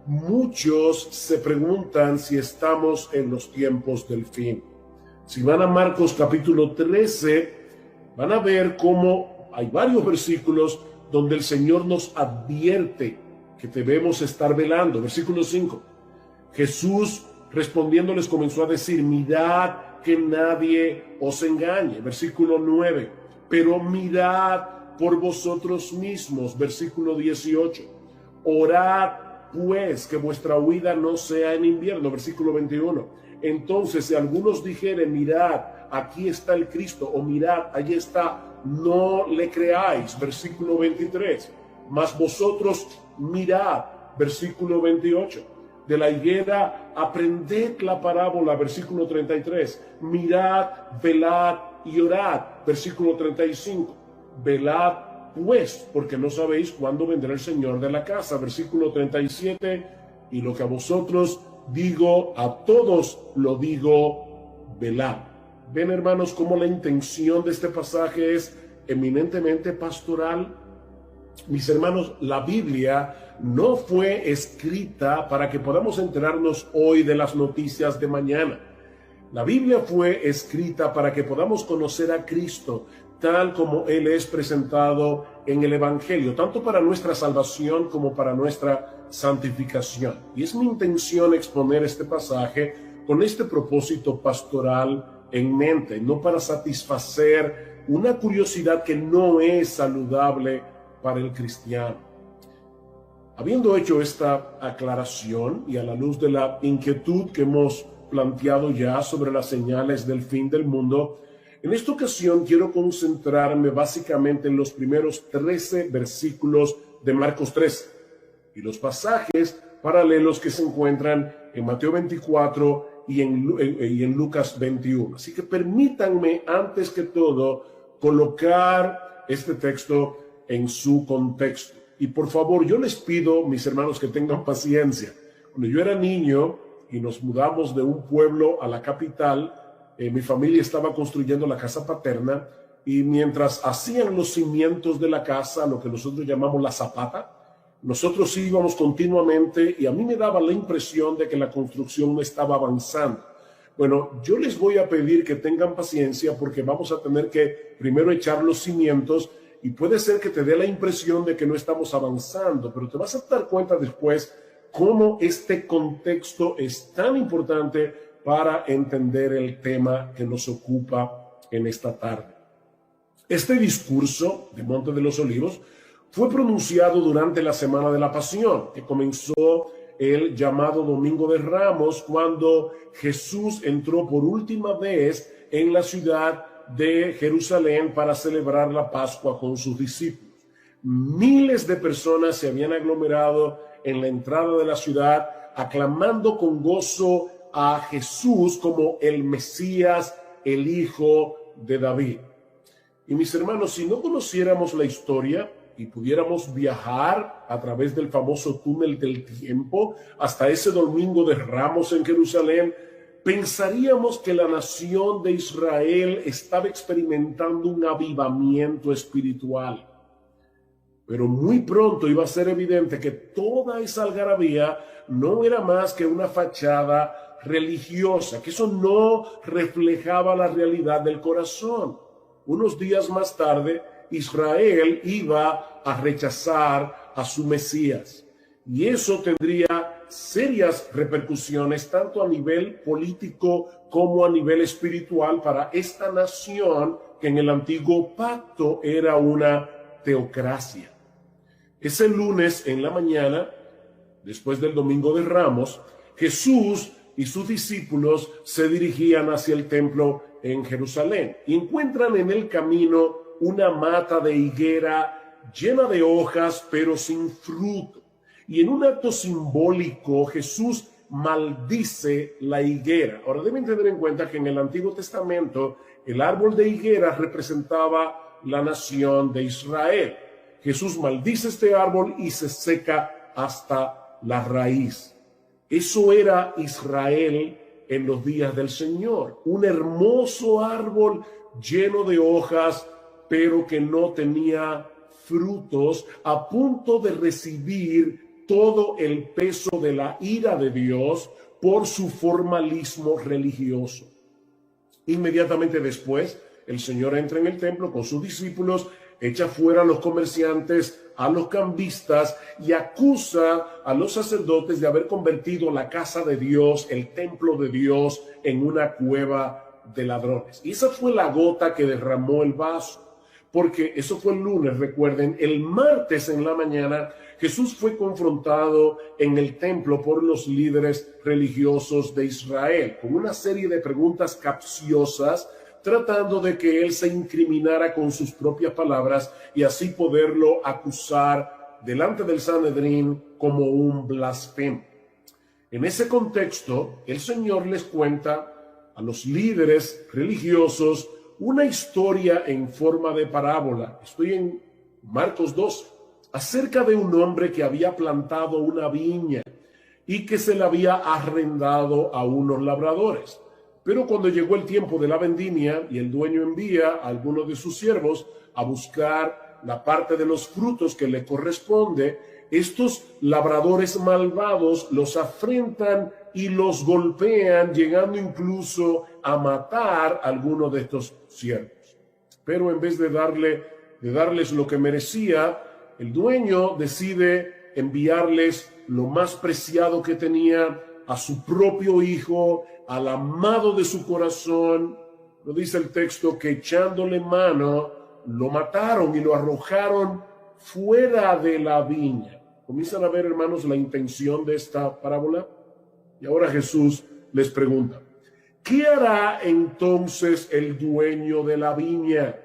Muchos se preguntan si estamos en los tiempos del fin. Si van a Marcos capítulo 13, van a ver cómo hay varios versículos donde el Señor nos advierte que debemos estar velando. Versículo 5. Jesús respondiendo les comenzó a decir: mirad que nadie os engañe. Versículo 9. Pero mirad por vosotros mismos. Versículo 18. Orad pues que vuestra huida no sea en invierno. Versículo 21. Entonces si algunos dijeren: mirad, aquí está el Cristo, o mirad, allí está, no le creáis. Versículo 23. Mas vosotros mirad. Versículo 28. De la higuera aprended la parábola. Versículo 33. Mirad, velad y orad. Versículo 35. Velad pues, porque no sabéis cuándo vendrá el Señor de la casa. Versículo 37. Y lo que a vosotros digo, a todos lo digo, velad. Ven, hermanos, cómo la intención de este pasaje es eminentemente pastoral. Mis hermanos, la Biblia no fue escrita para que podamos enterarnos hoy de las noticias de mañana. La Biblia fue escrita para que podamos conocer a Cristo tal como Él es presentado en el Evangelio, tanto para nuestra salvación como para nuestra santificación. Y es mi intención exponer este pasaje con este propósito pastoral en mente, no para satisfacer una curiosidad que no es saludable para el cristiano. Habiendo hecho esta aclaración y a la luz de la inquietud que hemos planteado ya sobre las señales del fin del mundo, en esta ocasión quiero concentrarme básicamente en los primeros 13 versículos de Marcos 13 y los pasajes paralelos que se encuentran en Mateo 24 y en Lucas 21. Así que permítanme antes que todo colocar este texto en su contexto. Y por favor, yo les pido, mis hermanos, que tengan paciencia. Cuando yo era niño y nos mudamos de un pueblo a la capital, mi familia estaba construyendo la casa paterna y mientras hacían los cimientos de la casa, lo que nosotros llamamos la zapata, nosotros íbamos continuamente y a mí me daba la impresión de que la construcción no estaba avanzando. Bueno, yo les voy a pedir que tengan paciencia porque vamos a tener que primero echar los cimientos y puede ser que te dé la impresión de que no estamos avanzando, pero te vas a dar cuenta después cómo este contexto es tan importante para entender el tema que nos ocupa en esta tarde. Este discurso de Monte de los Olivos fue pronunciado durante la Semana de la Pasión, que comenzó el llamado Domingo de Ramos, cuando Jesús entró por última vez en la ciudad de Jerusalén para celebrar la Pascua con sus discípulos. Miles de personas se habían aglomerado en la entrada de la ciudad, aclamando con gozo a Jesús como el Mesías, el Hijo de David. Y mis hermanos, si no conociéramos la historia y pudiéramos viajar a través del famoso túnel del tiempo hasta ese Domingo de Ramos en Jerusalén, pensaríamos que la nación de Israel estaba experimentando un avivamiento espiritual. Pero muy pronto iba a ser evidente que toda esa algarabía no era más que una fachada religiosa, que eso no reflejaba la realidad del corazón. Unos días más tarde, Israel iba a rechazar a su Mesías. Y eso tendría serias repercusiones tanto a nivel político como a nivel espiritual para esta nación que en el antiguo pacto era una teocracia. Ese lunes en la mañana, después del Domingo de Ramos, Jesús y sus discípulos se dirigían hacia el templo en Jerusalén y encuentran en el camino una mata de higuera llena de hojas pero sin fruto. Y en un acto simbólico Jesús maldice la higuera. Ahora deben tener en cuenta que en el Antiguo Testamento el árbol de higuera representaba la nación de Israel. Jesús maldice este árbol y se seca hasta la raíz. Eso era Israel en los días del Señor. Un hermoso árbol lleno de hojas, pero que no tenía frutos, a punto de recibir todo el peso de la ira de Dios por su formalismo religioso. Inmediatamente después, el Señor entra en el templo con sus discípulos, echa fuera a los comerciantes, a los cambistas y acusa a los sacerdotes de haber convertido la casa de Dios, el templo de Dios, en una cueva de ladrones. Y esa fue la gota que derramó el vaso, porque eso fue el lunes, recuerden. El martes en la mañana Jesús fue confrontado en el templo por los líderes religiosos de Israel con una serie de preguntas capciosas, tratando de que él se incriminara con sus propias palabras y así poderlo acusar delante del Sanedrín como un blasfemo. En ese contexto, el Señor les cuenta a los líderes religiosos una historia en forma de parábola. Estoy en Marcos 12, acerca de un hombre que había plantado una viña y que se la había arrendado a unos labradores. Pero cuando llegó el tiempo de la vendimia y el dueño envía a algunos de sus siervos a buscar la parte de los frutos que le corresponde, estos labradores malvados los afrentan y los golpean, llegando incluso a matar a algunos de estos siervos. Pero en vez de darles lo que merecía, el dueño decide enviarles lo más preciado que tenía, a su propio hijo, al amado de su corazón. Lo dice el texto que echándole mano lo mataron y lo arrojaron fuera de la viña. ¿Comienzan a ver, hermanos, la intención de esta parábola? Y ahora Jesús les pregunta, ¿qué hará entonces el dueño de la viña?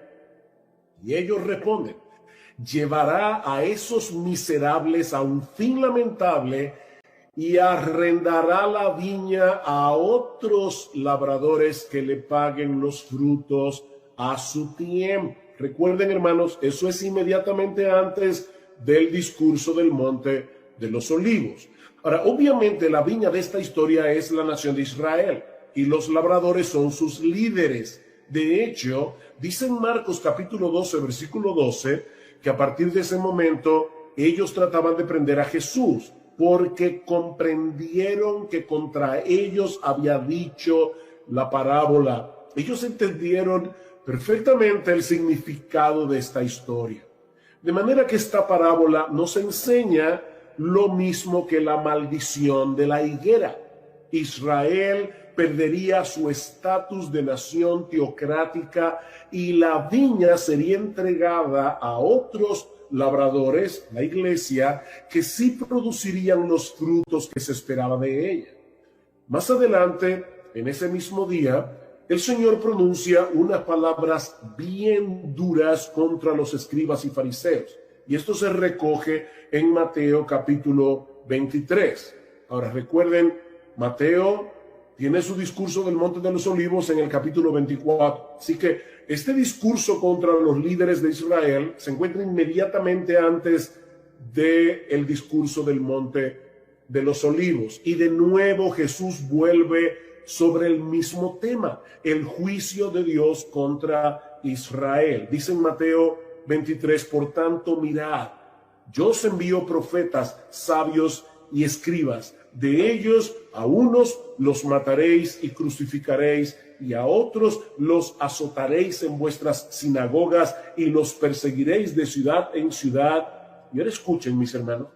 Y ellos responden, llevará a esos miserables a un fin lamentable y arrendará la viña a otros labradores que le paguen los frutos a su tiempo. Recuerden, hermanos, eso es inmediatamente antes del discurso del Monte de los Olivos. Ahora, obviamente la viña de esta historia es la nación de Israel y los labradores son sus líderes. De hecho, dice en Marcos capítulo 12, versículo 12, que a partir de ese momento ellos trataban de prender a Jesús, porque comprendieron que contra ellos había dicho la parábola. Ellos entendieron perfectamente el significado de esta historia. De manera que esta parábola nos enseña lo mismo que la maldición de la higuera. Israel perdería su estatus de nación teocrática y la viña sería entregada a otros labradores, la iglesia, que sí producirían los frutos que se esperaba de ella. Más adelante, en ese mismo día, el Señor pronuncia unas palabras bien duras contra los escribas y fariseos. Y esto se recoge en Mateo capítulo 23. Ahora recuerden, Mateo tiene su discurso del Monte de los Olivos en el capítulo 24. Así que este discurso contra los líderes de Israel se encuentra inmediatamente antes del discurso del Monte de los Olivos. Y de nuevo Jesús vuelve sobre el mismo tema, el juicio de Dios contra Israel. Dice en Mateo 23, por tanto, mirad, yo os envío profetas, sabios y escribas. De ellos a unos los mataréis y crucificaréis, y a otros los azotaréis en vuestras sinagogas y los perseguiréis de ciudad en ciudad. Y ahora escuchen, mis hermanos,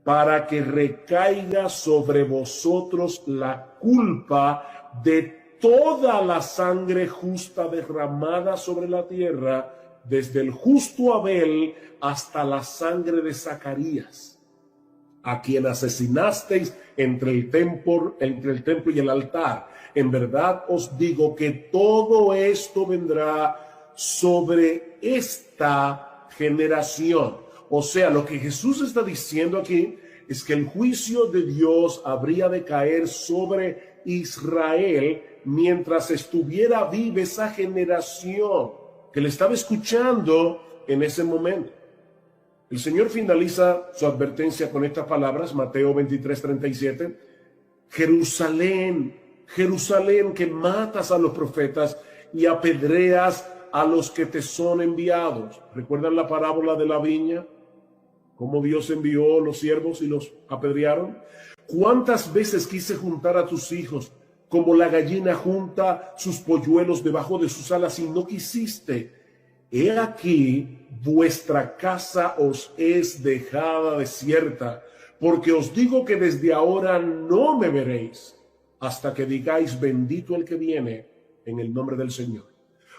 para que recaiga sobre vosotros la culpa de toda la sangre justa derramada sobre la tierra, desde el justo Abel hasta la sangre de Zacarías, a quien asesinasteis entre el templo y el altar. En verdad os digo que todo esto vendrá sobre esta generación. O sea, lo que Jesús está diciendo aquí es que el juicio de Dios habría de caer sobre Israel mientras estuviera viva esa generación que le estaba escuchando en ese momento. El Señor finaliza su advertencia con estas palabras, Mateo 23:37. Jerusalén, Jerusalén, que matas a los profetas y apedreas a los que te son enviados. ¿Recuerdan la parábola de la viña? cómo Dios envió los siervos y los apedrearon? ¿Cuántas veces quise juntar a tus hijos como la gallina junta sus polluelos debajo de sus alas y no quisiste? He aquí, vuestra casa os es dejada desierta, porque os digo que desde ahora no me veréis, hasta que digáis, bendito el que viene en el nombre del Señor.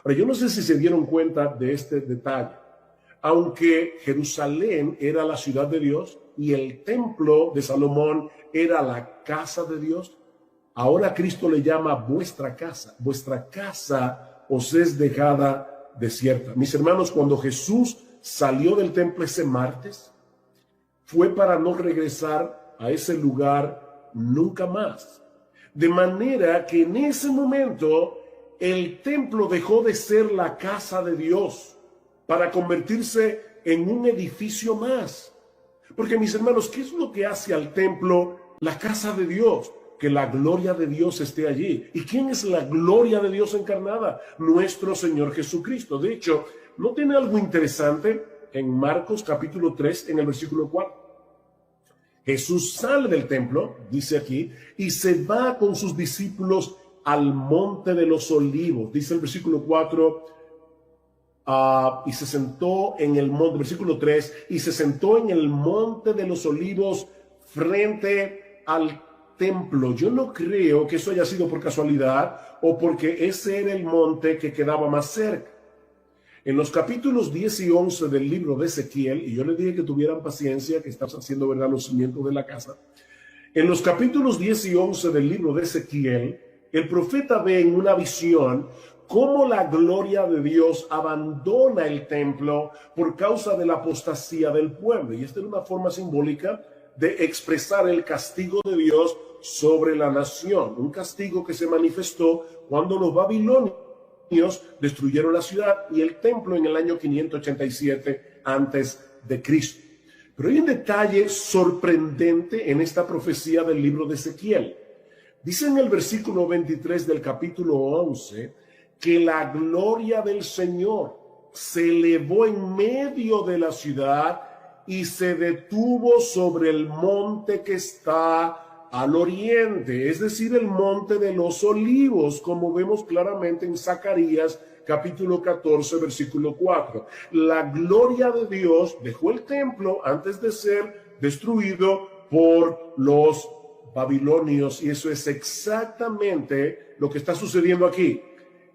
Ahora, yo no sé si se dieron cuenta de este detalle. Aunque Jerusalén era la ciudad de Dios y el templo de Salomón era la casa de Dios, ahora Cristo le llama vuestra casa. Vuestra casa os es dejada desierta. Mis hermanos, cuando Jesús salió del templo ese martes, fue para no regresar a ese lugar nunca más. De manera que en ese momento el templo dejó de ser la casa de Dios para convertirse en un edificio más. Porque, mis hermanos, ¿qué es lo que hace al templo la casa de Dios? Que la gloria de Dios esté allí. ¿Y quién es la gloria de Dios encarnada? Nuestro Señor Jesucristo. De hecho, ¿no tiene algo interesante en Marcos capítulo 3, en el versículo 4? Jesús sale del templo, dice aquí, y se va con sus discípulos al monte de los olivos. Dice el versículo 4, y se sentó en el monte, versículo 3, y se sentó en el monte de los olivos frente al templo. Yo no creo que eso haya sido por casualidad o porque ese era el monte que quedaba más cerca. En los capítulos 10 y 11 del libro de Ezequiel, y yo les dije que tuvieran paciencia, que estamos haciendo, ¿verdad?, los cimientos de la casa. En los capítulos 10 y 11 del libro de Ezequiel, el profeta ve en una visión cómo la gloria de Dios abandona el templo por causa de la apostasía del pueblo. Y esta es una forma simbólica de expresar el castigo de Dios sobre la nación. Un castigo que se manifestó cuando los babilonios destruyeron la ciudad y el templo en el año 587 antes de Cristo. Pero hay un detalle sorprendente en esta profecía del libro de Ezequiel. Dice en el versículo 23 del capítulo 11 que la gloria del Señor se elevó en medio de la ciudad y se detuvo sobre el monte que está al oriente, es decir, el monte de los olivos, como vemos claramente en Zacarías capítulo 14, versículo 4. La gloria de Dios dejó el templo antes de ser destruido por los babilonios, y eso es exactamente lo que está sucediendo aquí.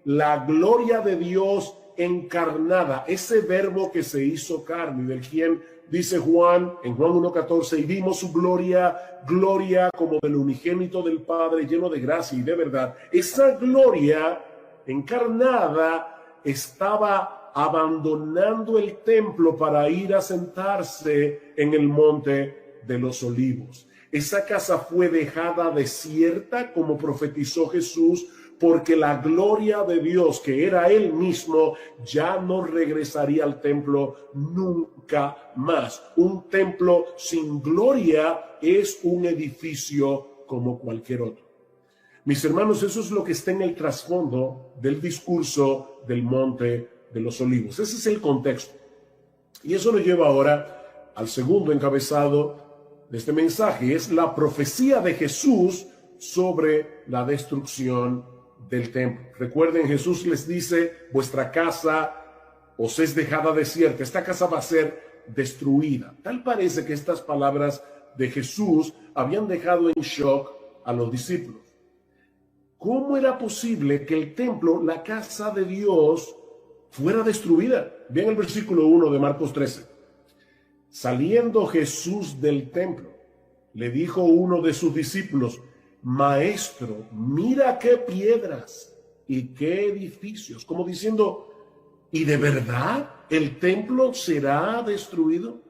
La gloria de Dios encarnada, ese verbo que se hizo carne, del quien dice Juan en Juan 1:14, y vimos su gloria, gloria como del unigénito del Padre, lleno de gracia y de verdad. Esa gloria encarnada estaba abandonando el templo para ir a sentarse en el monte de los olivos. Esa casa fue dejada desierta, como profetizó Jesús, porque la gloria de Dios, que era Él mismo, ya no regresaría al templo nunca más. Un templo sin gloria es un edificio como cualquier otro. Mis hermanos, eso es lo que está en el trasfondo del discurso del Monte de los Olivos. Ese es el contexto. Y eso nos lleva ahora al segundo encabezado de este mensaje. Es la profecía de Jesús sobre la destrucción del templo. Recuerden, Jesús les dice, vuestra casa os es dejada desierta. Esta casa va a ser destruida. Tal parece que estas palabras de Jesús habían dejado en shock a los discípulos. ¿Cómo era posible que el templo, la casa de Dios, fuera destruida? Vean el versículo 1 de Marcos 13. Saliendo Jesús del templo, le dijo uno de sus discípulos, Maestro, mira qué piedras y qué edificios. Como diciendo, ¿y de verdad el templo será destruido?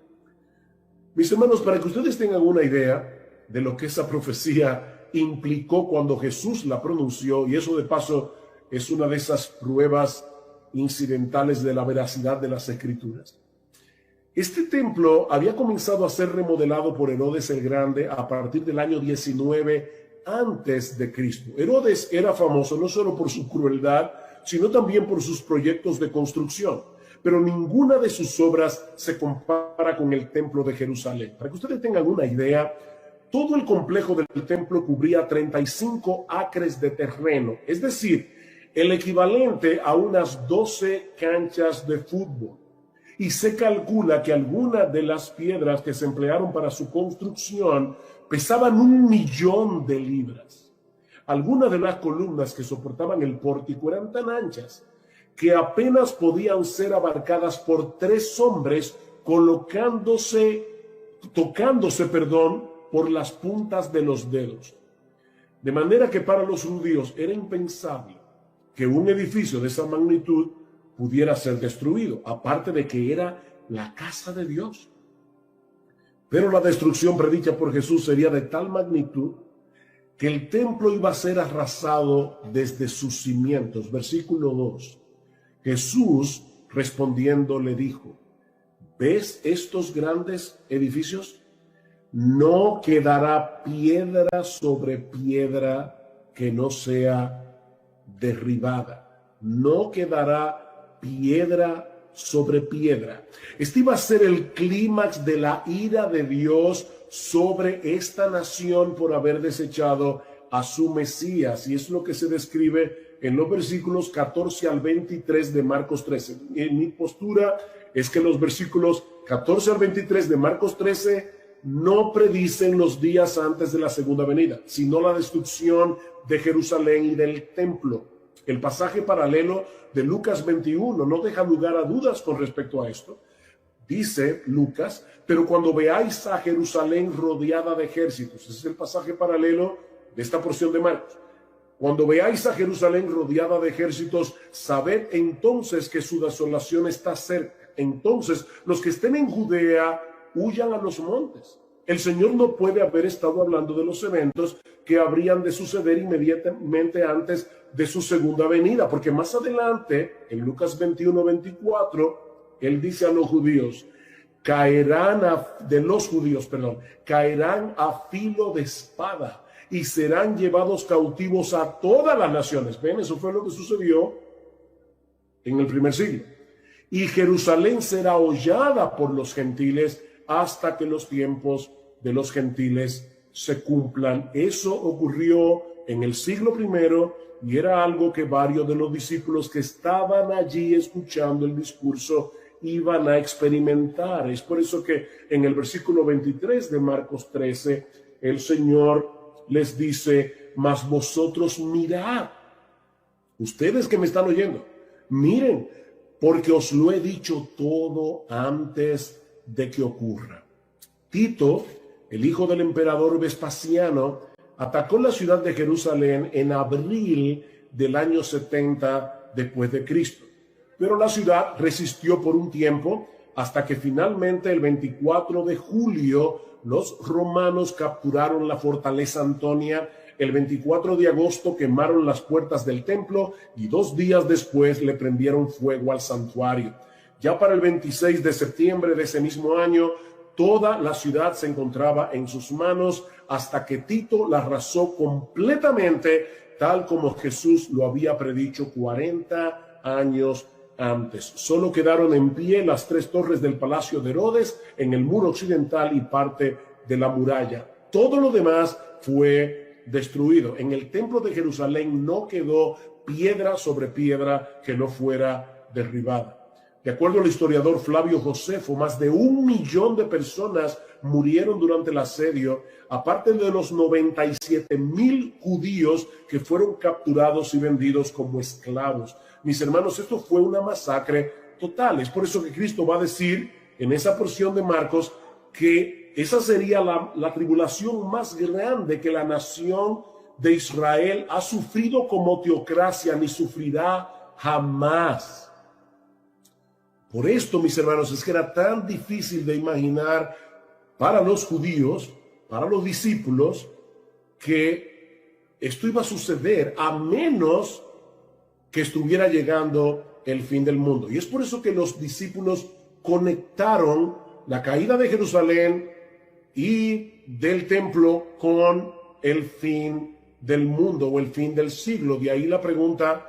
Mis hermanos, para que ustedes tengan una idea de lo que esa profecía implicó cuando Jesús la pronunció, y eso de paso es una de esas pruebas incidentales de la veracidad de las Escrituras. Este templo había comenzado a ser remodelado por Herodes el Grande a partir del año 19 antes de Cristo. Herodes era famoso no solo por su crueldad, sino también por sus proyectos de construcción. pero ninguna de sus obras se compara con el templo de Jerusalén. Para que ustedes tengan una idea, todo el complejo del templo cubría 35 acres de terreno, es decir, el equivalente a unas 12 canchas de fútbol. Y se calcula que algunas de las piedras que se emplearon para su construcción pesaban 1.000.000 de libras. Algunas de las columnas que soportaban el pórtico eran tan anchas que apenas podían ser abarcadas por 3 hombres tocándose por las puntas de los dedos. De manera que para los judíos era impensable que un edificio de esa magnitud pudiera ser destruido, aparte de que era la casa de Dios. Pero la destrucción predicha por Jesús sería de tal magnitud que el templo iba a ser arrasado desde sus cimientos. Versículo 2. Jesús respondiendo le dijo: ¿ves estos grandes edificios? No quedará piedra sobre piedra que no sea derribada. No quedará piedra sobre piedra. Este iba a ser el clímax de la ira de Dios sobre esta nación por haber desechado a su Mesías, y es lo que se describe en los versículos 14 al 23 de Marcos 13. Mi postura es que los versículos 14 al 23 de Marcos 13 no predicen los días antes de la segunda venida, sino la destrucción de Jerusalén y del templo. El pasaje paralelo de Lucas 21 no deja lugar a dudas con respecto a esto. Dice Lucas: pero cuando veáis a Jerusalén rodeada de ejércitos, ese es el pasaje paralelo de esta porción de Marcos. Cuando veáis a Jerusalén rodeada de ejércitos, sabed entonces que su desolación está cerca. Entonces los que estén en Judea huyan a los montes. El Señor no puede haber estado hablando de los eventos que habrían de suceder inmediatamente antes de su segunda venida, porque más adelante, en Lucas 21-24, Él dice a los judíos: caerán a filo de espada y serán llevados cautivos a todas las naciones. Ven, eso fue lo que sucedió en el primer siglo. Y Jerusalén será hollada por los gentiles hasta que los tiempos de los gentiles se cumplan. Eso ocurrió en el siglo primero y era algo que varios de los discípulos que estaban allí escuchando el discurso iban a experimentar. Es por eso que en el versículo 23 de Marcos 13 el Señor les dice: mas vosotros mirad, ustedes que me están oyendo, miren, porque os lo he dicho todo antes de que ocurra. Tito, el hijo del emperador Vespasiano, atacó la ciudad de Jerusalén en abril del año 70 después de Cristo. Pero la ciudad resistió por un tiempo hasta que finalmente el 24 de julio los romanos capturaron la fortaleza Antonia. El 24 de agosto quemaron las puertas del templo y 2 días después le prendieron fuego al santuario. Ya para el 26 de septiembre de ese mismo año, toda la ciudad se encontraba en sus manos hasta que Tito la arrasó completamente, tal como Jesús lo había predicho 40 años antes. Solo quedaron en pie las 3 torres del palacio de Herodes en el muro occidental y parte de la muralla. Todo lo demás fue destruido. En el templo de Jerusalén no quedó piedra sobre piedra que no fuera derribada. De acuerdo al historiador Flavio Josefo, más de 1.000.000 de personas murieron durante el asedio, aparte de los 97.000 judíos que fueron capturados y vendidos como esclavos. Mis hermanos, esto fue una masacre total. Es por eso que Cristo va a decir en esa porción de Marcos que esa sería la tribulación más grande que la nación de Israel ha sufrido como teocracia, ni sufrirá jamás. Por esto, mis hermanos, es que era tan difícil de imaginar para los judíos, para los discípulos, que esto iba a suceder a menos que estuviera llegando el fin del mundo. Y es por eso que los discípulos conectaron la caída de Jerusalén y del templo con el fin del mundo o el fin del siglo. De ahí la pregunta: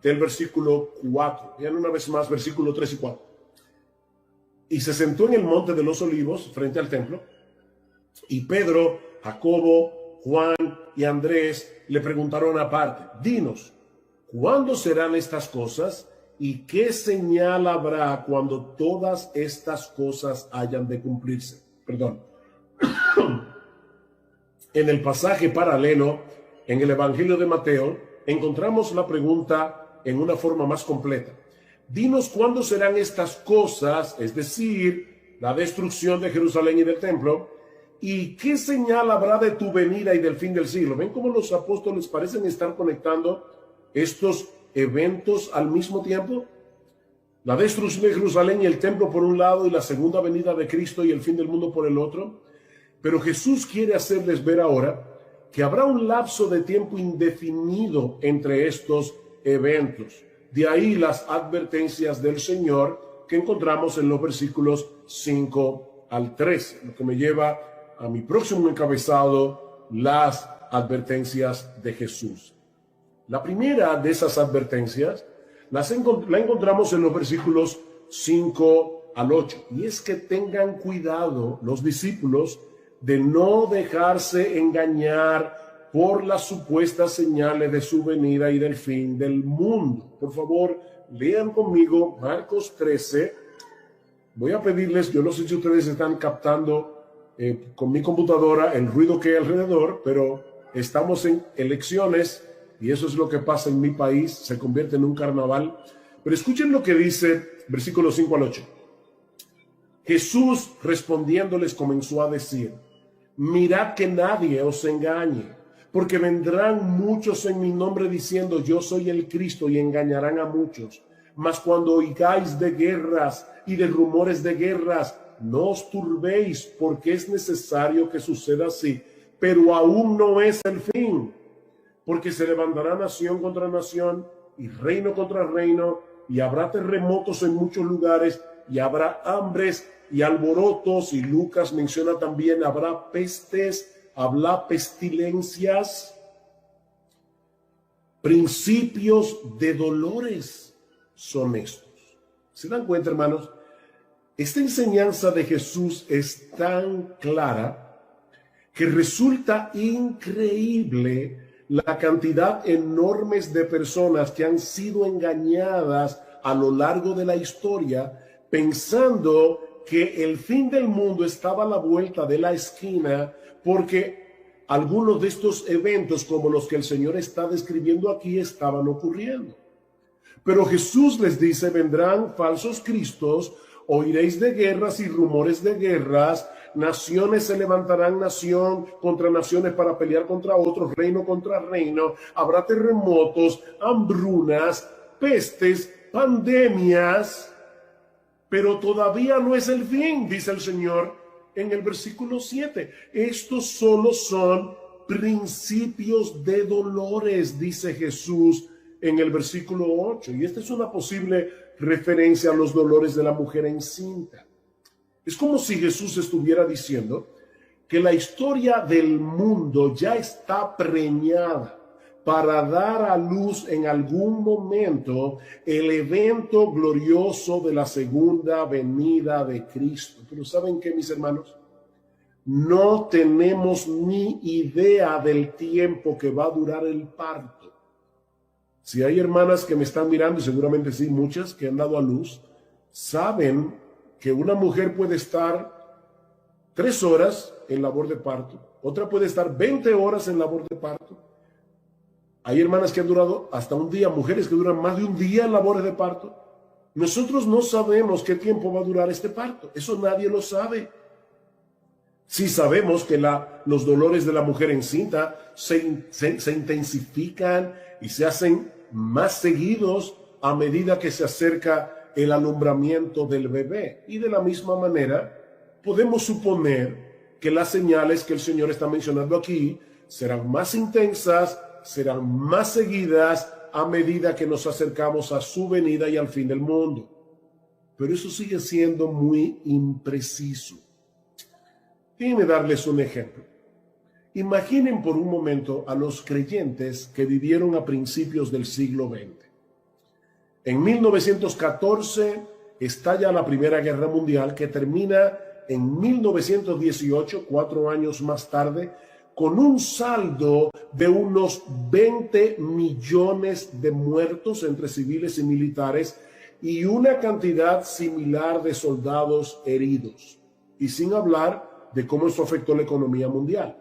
del versículo 4. Vean una vez más, versículo 3 y 4. Y se sentó en el monte de los olivos frente al templo, y Pedro, Jacobo, Juan y Andrés le preguntaron aparte: dinos, ¿cuándo serán estas cosas? ¿Y qué señal habrá cuando todas estas cosas hayan de cumplirse? Perdón. En el pasaje paralelo, en el Evangelio de Mateo, encontramos la pregunta en una forma más completa. Dinos cuándo serán estas cosas, es decir, la destrucción de Jerusalén y del templo, y qué señal habrá de tu venida y del fin del siglo. ¿Ven cómo los apóstoles parecen estar conectando estos eventos al mismo tiempo? La destrucción de Jerusalén y el templo por un lado, y la segunda venida de Cristo y el fin del mundo por el otro. Pero Jesús quiere hacerles ver ahora que habrá un lapso de tiempo indefinido entre estos eventos. De ahí las advertencias del Señor que encontramos en los versículos 5 al 13, lo que me lleva a mi próximo encabezado, las advertencias de Jesús. La primera de esas advertencias la encontramos en los versículos 5 al 8, y es que tengan cuidado los discípulos de no dejarse engañar por las supuestas señales de su venida y del fin del mundo. Por favor, lean conmigo Marcos 13. Voy a pedirles, yo no sé si ustedes están captando con mi computadora el ruido que hay alrededor, pero estamos en elecciones y eso es lo que pasa en mi país, se convierte en un carnaval. Pero escuchen lo que dice versículos 5 al 8. Jesús respondiéndoles comenzó a decir: mirad que nadie os engañe, porque vendrán muchos en mi nombre diciendo yo soy el Cristo, y engañarán a muchos. Mas cuando oigáis de guerras y de rumores de guerras, no os turbéis, porque es necesario que suceda así, pero aún no es el fin. Porque se levantará nación contra nación y reino contra reino, y habrá terremotos en muchos lugares, y habrá hambres y alborotos, y Lucas menciona también habrá pestes, habrá pestilencias, principios de dolores son estos. ¿Se dan cuenta, hermanos? Esta enseñanza de Jesús es tan clara que resulta increíble la cantidad enorme de personas que han sido engañadas a lo largo de la historia, pensando que el fin del mundo estaba a la vuelta de la esquina, porque algunos de estos eventos, como los que el Señor está describiendo aquí, estaban ocurriendo. Pero Jesús les dice: vendrán falsos cristos, oiréis de guerras y rumores de guerras, naciones se levantarán nación contra naciones para pelear contra otros, reino contra reino, habrá terremotos, hambrunas, pestes, pandemias, pero todavía no es el fin, dice el Señor en el versículo 7. Estos solo son principios de dolores, dice Jesús en el versículo 8. Y esta es una posible referencia a los dolores de la mujer encinta. Es como si Jesús estuviera diciendo que la historia del mundo ya está preñada para dar a luz en algún momento el evento glorioso de la segunda venida de Cristo. Pero ¿saben qué, mis hermanos? No tenemos ni idea del tiempo que va a durar el parto. Si hay hermanas que me están mirando, y seguramente sí, muchas que han dado a luz, saben que una mujer puede estar 3 horas en labor de parto, otra puede estar 20 horas en labor de parto. Hay hermanas que han durado hasta un día, mujeres que duran más de un día en labores de parto. Nosotros no sabemos qué tiempo va a durar este parto, eso nadie lo sabe. Sí sabemos que los dolores de la mujer encinta se intensifican y se hacen más seguidos a medida que se acerca el alumbramiento del bebé. Y de la misma manera, podemos suponer que las señales que el Señor está mencionando aquí serán más intensas, serán más seguidas a medida que nos acercamos a su venida y al fin del mundo. Pero eso sigue siendo muy impreciso. Déjenme darles un ejemplo. Imaginen por un momento a los creyentes que vivieron a principios del siglo XX. En 1914 estalla la Primera Guerra Mundial, que termina en 1918, 4 años más tarde, con un saldo de unos 20 millones de muertos entre civiles y militares y una cantidad similar de soldados heridos. Y sin hablar de cómo eso afectó la economía mundial.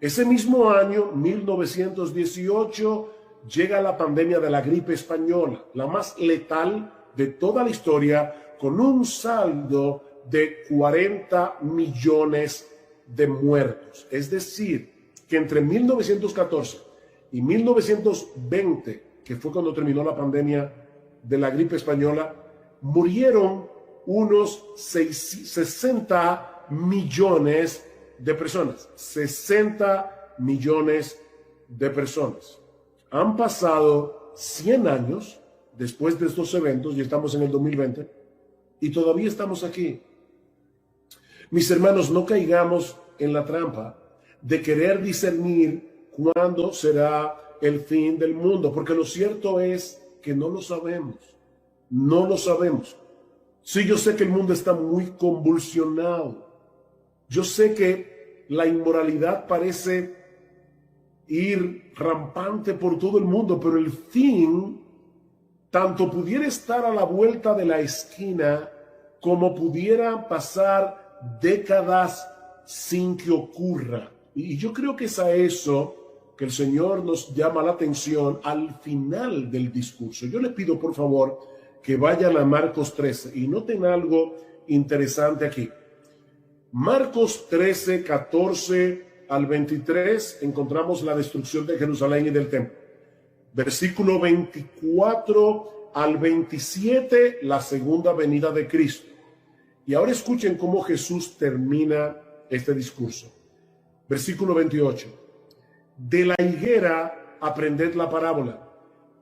Ese mismo año, 1918, llega la pandemia de la gripe española, la más letal de toda la historia, con un saldo de 40 millones de muertos. Es decir, que entre 1914 y 1920, que fue cuando terminó la pandemia de la gripe española, murieron unos 60 millones de personas. 60 millones de personas. Han pasado 100 años después de estos eventos y estamos en el 2020 y todavía estamos aquí. Mis hermanos, no caigamos en la trampa de querer discernir cuándo será el fin del mundo, porque lo cierto es que no lo sabemos. No lo sabemos. Sí, yo sé que el mundo está muy convulsionado. Yo sé que la inmoralidad parece ir rampante por todo el mundo, pero el fin tanto pudiera estar a la vuelta de la esquina como pudiera pasar décadas sin que ocurra. Y yo creo que es a eso que el Señor nos llama la atención al final del discurso. Yo le pido por favor que vayan a Marcos 13 y noten algo interesante aquí. Marcos 13, 14 al 23 encontramos la destrucción de Jerusalén y del templo. Versículo 24 al 27, la segunda venida de Cristo. Y ahora escuchen cómo Jesús termina este discurso. Versículo 28. De la higuera aprended la parábola.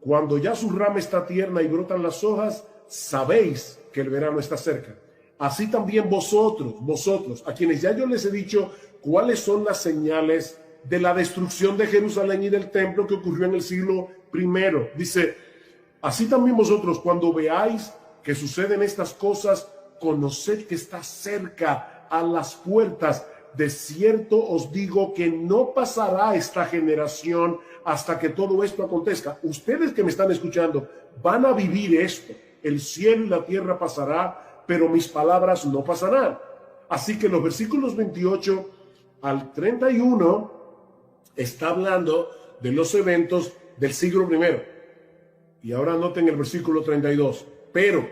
Cuando ya su rama está tierna y brotan las hojas, sabéis que el verano está cerca. Así también vosotros, a quienes ya yo les he dicho cuáles son las señales de la destrucción de Jerusalén y del templo que ocurrió en el siglo I. Dice, así también vosotros, cuando veáis que suceden estas cosas, conoced que está cerca, a las puertas. De cierto os digo que no pasará esta generación hasta que todo esto acontezca. Ustedes que me están escuchando van a vivir esto. El cielo y la tierra pasará, pero mis palabras no pasarán. Así que los versículos 28 al 31 está hablando de los eventos del siglo I. Y ahora noten el versículo 32. Pero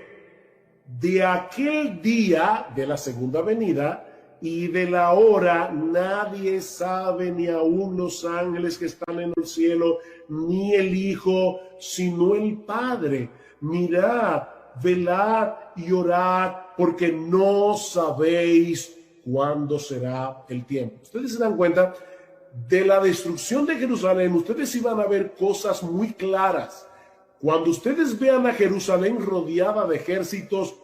de aquel día de la segunda venida y de la hora nadie sabe, ni aun los ángeles que están en el cielo, ni el Hijo, sino el Padre. Mirad, velad y orad, porque no sabéis cuándo será el tiempo. Ustedes se dan cuenta, de la destrucción de Jerusalén, ustedes iban a ver cosas muy claras. Cuando ustedes vean a Jerusalén rodeada de ejércitos,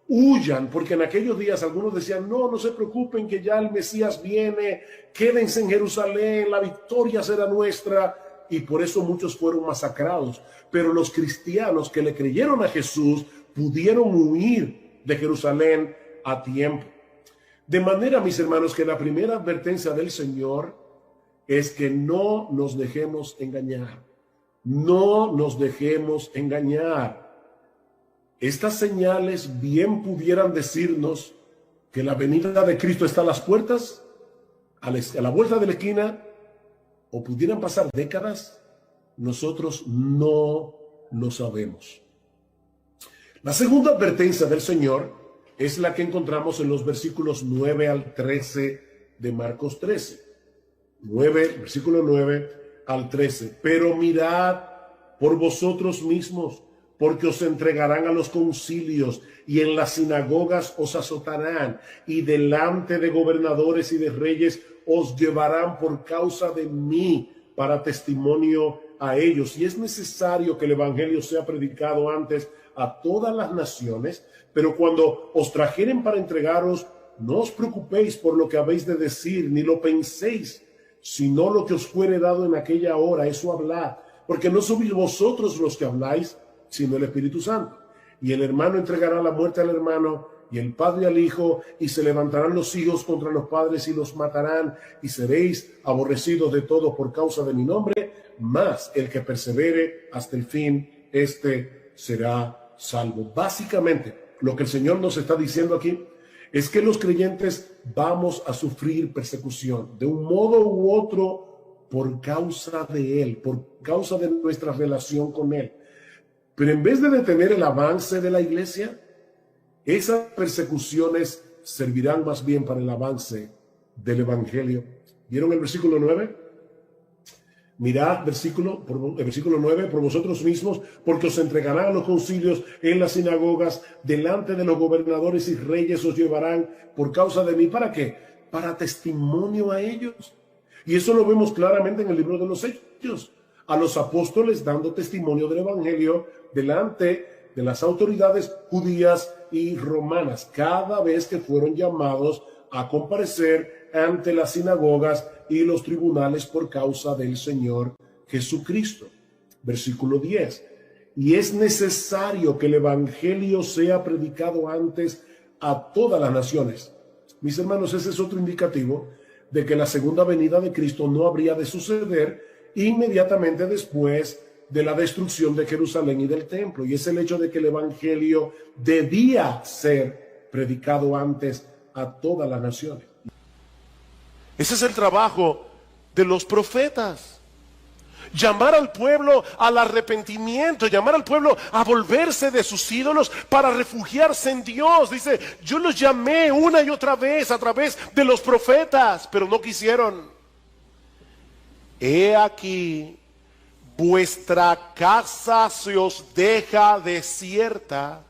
huyan, porque en aquellos días algunos decían, no se preocupen que ya el Mesías viene, quédense en Jerusalén, la victoria será nuestra, y por eso muchos fueron masacrados. Pero los cristianos que le creyeron a Jesús pudieron huir de Jerusalén a tiempo. De manera, mis hermanos, que la primera advertencia del Señor es que no nos dejemos engañar. No nos dejemos engañar. Estas señales bien pudieran decirnos que la venida de Cristo está a las puertas, a la vuelta de la esquina, o pudieran pasar décadas. Nosotros no lo sabemos. La segunda advertencia del Señor es la que encontramos en los versículos 9 al 13 de Marcos 13. Versículo 9 al 13. Pero mirad por vosotros mismos, porque os entregarán a los concilios y en las sinagogas os azotarán y delante de gobernadores y de reyes os llevarán por causa de mí para testimonio a ellos. Y es necesario que el evangelio sea predicado antes a todas las naciones, pero cuando os trajeren para entregaros, no os preocupéis por lo que habéis de decir, ni lo penséis, sino lo que os fuere dado en aquella hora, eso hablad, porque no sois vosotros los que habláis, sino el Espíritu Santo. Y el hermano entregará la muerte al hermano, y el padre al hijo, y se levantarán los hijos contra los padres y los matarán, y seréis aborrecidos de todos por causa de mi nombre, mas el que persevere hasta el fin, este será salvo. Básicamente, lo que el Señor nos está diciendo aquí es que los creyentes vamos a sufrir persecución de un modo u otro por causa de Él, por causa de nuestra relación con Él. Pero en vez de detener el avance de la iglesia, esas persecuciones servirán más bien para el avance del evangelio. ¿Vieron el versículo 9? Mirad, el versículo 9, por vosotros mismos, porque os entregarán a los concilios en las sinagogas, delante de los gobernadores y reyes os llevarán por causa de mí. ¿Para qué? Para testimonio a ellos. Y eso lo vemos claramente en el libro de los Hechos. A los apóstoles dando testimonio del evangelio delante de las autoridades judías y romanas, cada vez que fueron llamados a comparecer ante las sinagogas y los tribunales por causa del Señor Jesucristo. Versículo 10. Y es necesario que el evangelio sea predicado antes a todas las naciones. Mis hermanos, ese es otro indicativo de que la segunda venida de Cristo no habría de suceder inmediatamente después de la destrucción de Jerusalén y del templo, y es el hecho de que el evangelio debía ser predicado antes a todas las naciones. Ese es el trabajo de los profetas. Llamar al pueblo al arrepentimiento, llamar al pueblo a volverse de sus ídolos para refugiarse en Dios. Dice, yo los llamé una y otra vez a través de los profetas, pero no quisieron. He aquí, vuestra casa se os deja desierta,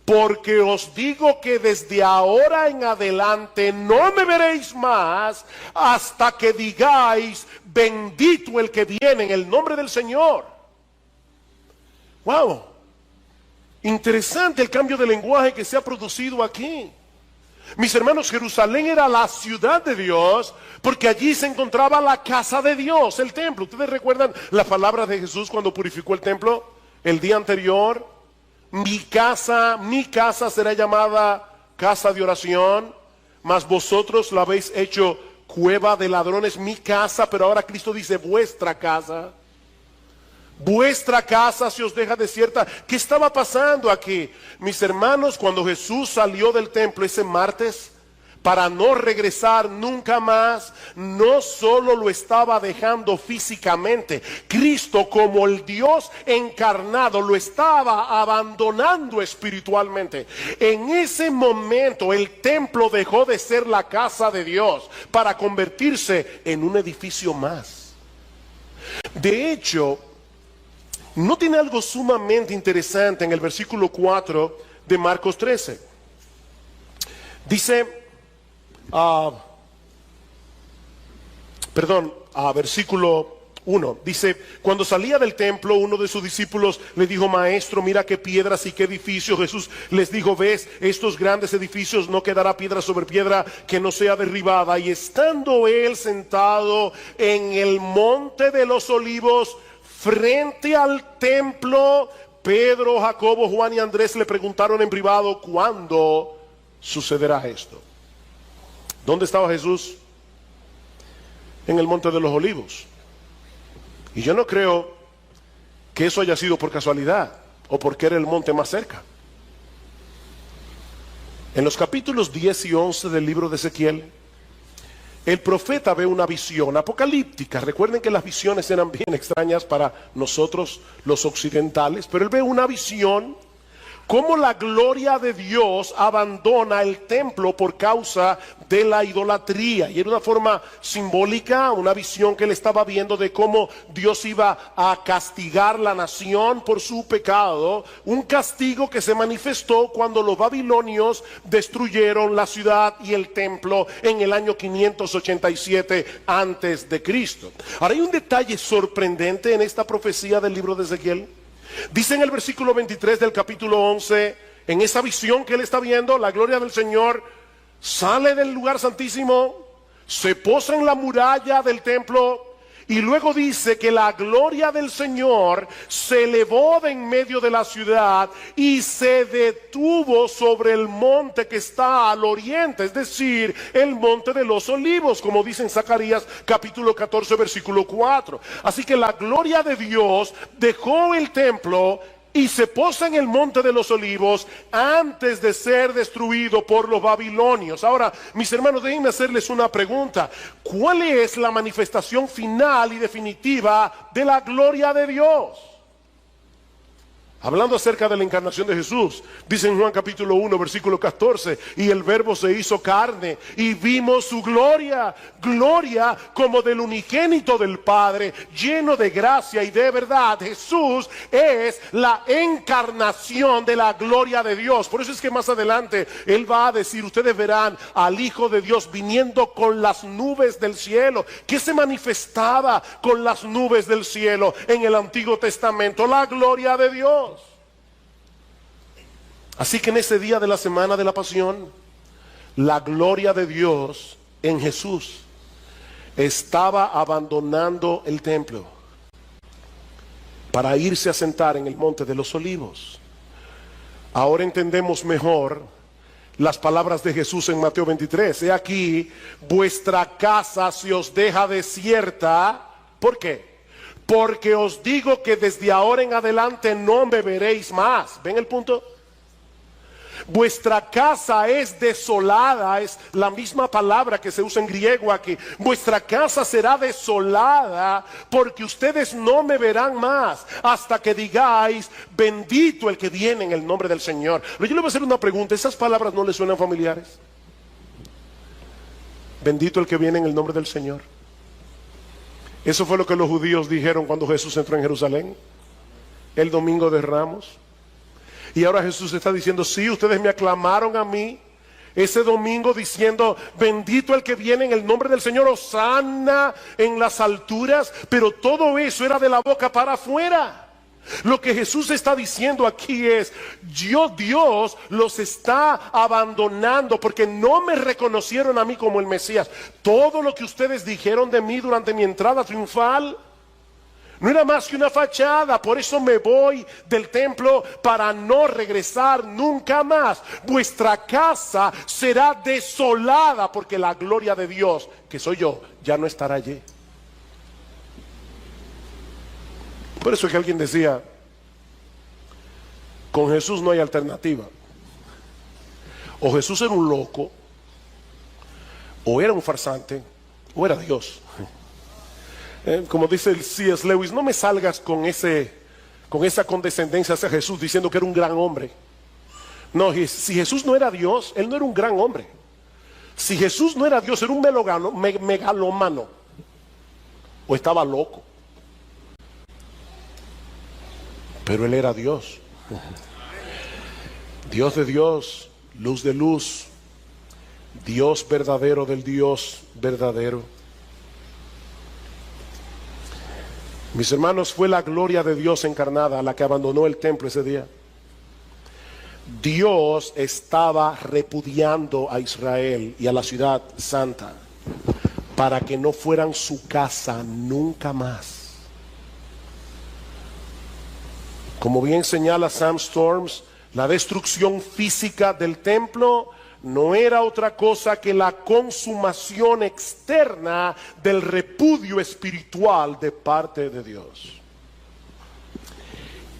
porque os digo que desde ahora en adelante no me veréis más hasta que digáis, bendito el que viene en el nombre del Señor. Wow, interesante el cambio de lenguaje que se ha producido aquí. Mis hermanos, Jerusalén era la ciudad de Dios, porque allí se encontraba la casa de Dios, el templo. ¿Ustedes recuerdan las palabras de Jesús cuando purificó el templo el día anterior? Mi casa será llamada casa de oración, mas vosotros la habéis hecho cueva de ladrones. Mi casa, pero ahora Cristo dice vuestra casa. Vuestra casa se os deja desierta. ¿Qué estaba pasando aquí? Mis hermanos, cuando Jesús salió del templo ese martes para no regresar nunca más, no solo lo estaba dejando físicamente, Cristo como el Dios encarnado lo estaba abandonando espiritualmente. En ese momento el templo dejó de ser la casa de Dios para convertirse en un edificio más. De hecho, ¿no tiene algo sumamente interesante en el versículo 4 de Marcos 13? Dice, versículo 1, dice, cuando salía del templo, uno de sus discípulos le dijo, maestro, mira qué piedras y qué edificios. Jesús les dijo, ves, estos grandes edificios, no quedará piedra sobre piedra que no sea derribada. Y estando él sentado en el monte de los olivos, frente al templo, Pedro, Jacobo, Juan y Andrés le preguntaron en privado, ¿cuándo sucederá esto? ¿Dónde estaba Jesús? En el monte de los olivos. Y yo no creo que eso haya sido por casualidad o porque era el monte más cerca. En los capítulos 10 y 11 del libro de Ezequiel, el profeta ve una visión apocalíptica. Recuerden que las visiones eran bien extrañas para nosotros los occidentales, pero él ve una visión cómo la gloria de Dios abandona el templo por causa de la idolatría. Y era una forma simbólica, una visión que él estaba viendo de cómo Dios iba a castigar la nación por su pecado. Un castigo que se manifestó cuando los babilonios destruyeron la ciudad y el templo en el año 587 antes de Cristo. Ahora hay un detalle sorprendente en esta profecía del libro de Ezequiel. Dice en el versículo 23 del capítulo 11, en esa visión que él está viendo, la gloria del Señor sale del lugar santísimo, se posa en la muralla del templo Y luego dice que la gloria del Señor se elevó de en medio de la ciudad y se detuvo sobre el monte que está al oriente, es decir, el monte de los olivos, como dice en Zacarías capítulo 14 versículo 4. Así que la gloria de Dios dejó el templo y se posa en el monte de los olivos antes de ser destruido por los babilonios. Ahora, mis hermanos, déjenme hacerles una pregunta. ¿Cuál es la manifestación final y definitiva de la gloria de Dios? Hablando acerca de la encarnación de Jesús, dice en Juan capítulo 1 versículo 14, y el verbo se hizo carne y vimos su gloria, gloria como del unigénito del Padre, lleno de gracia y de verdad. Jesús es la encarnación de la gloria de Dios. Por eso es que más adelante Él va a decir, ustedes verán al Hijo de Dios viniendo con las nubes del cielo. ¿Qué se manifestaba con las nubes del cielo en el Antiguo Testamento? La gloria de Dios. Así que en ese día de la semana de la pasión, la gloria de Dios en Jesús estaba abandonando el templo para irse a sentar en el monte de los olivos. Ahora entendemos mejor las palabras de Jesús en Mateo 23. He aquí, vuestra casa se os deja desierta. ¿Por qué? Porque os digo que desde ahora en adelante no me veréis más. ¿Ven el punto? Vuestra casa es desolada, es la misma palabra que se usa en griego aquí. Vuestra casa será desolada porque ustedes no me verán más hasta que digáis, bendito el que viene en el nombre del Señor. Pero yo le voy a hacer una pregunta, ¿esas palabras no le suenan familiares? Bendito el que viene en el nombre del Señor. Eso fue lo que los judíos dijeron cuando Jesús entró en Jerusalén, el domingo de Ramos. Y ahora Jesús está diciendo, sí, ustedes me aclamaron a mí ese domingo diciendo, bendito el que viene en el nombre del Señor, hosana en las alturas, pero todo eso era de la boca para afuera. Lo que Jesús está diciendo aquí es, Dios los está abandonando porque no me reconocieron a mí como el Mesías. Todo lo que ustedes dijeron de mí durante mi entrada triunfal no era más que una fachada. Por eso me voy del templo para no regresar nunca más. Vuestra casa será desolada porque la gloria de Dios, que soy yo, ya no estará allí. Por eso es que alguien decía, con Jesús no hay alternativa. O Jesús era un loco, o era un farsante, o era Dios. Como dice el C.S. Lewis, no me salgas con esa condescendencia hacia Jesús diciendo que era un gran hombre. No, si Jesús no era Dios, Él no era un gran hombre. Si Jesús no era Dios, era un megalómano, o estaba loco. Pero Él era Dios. Dios de Dios, luz de luz, Dios verdadero del Dios verdadero. Mis hermanos, fue la gloria de Dios encarnada la que abandonó el templo ese día. Dios estaba repudiando a Israel y a la ciudad santa para que no fueran su casa nunca más. Como bien señala Sam Storms, la destrucción física del templo no era otra cosa que la consumación externa del repudio espiritual de parte de Dios.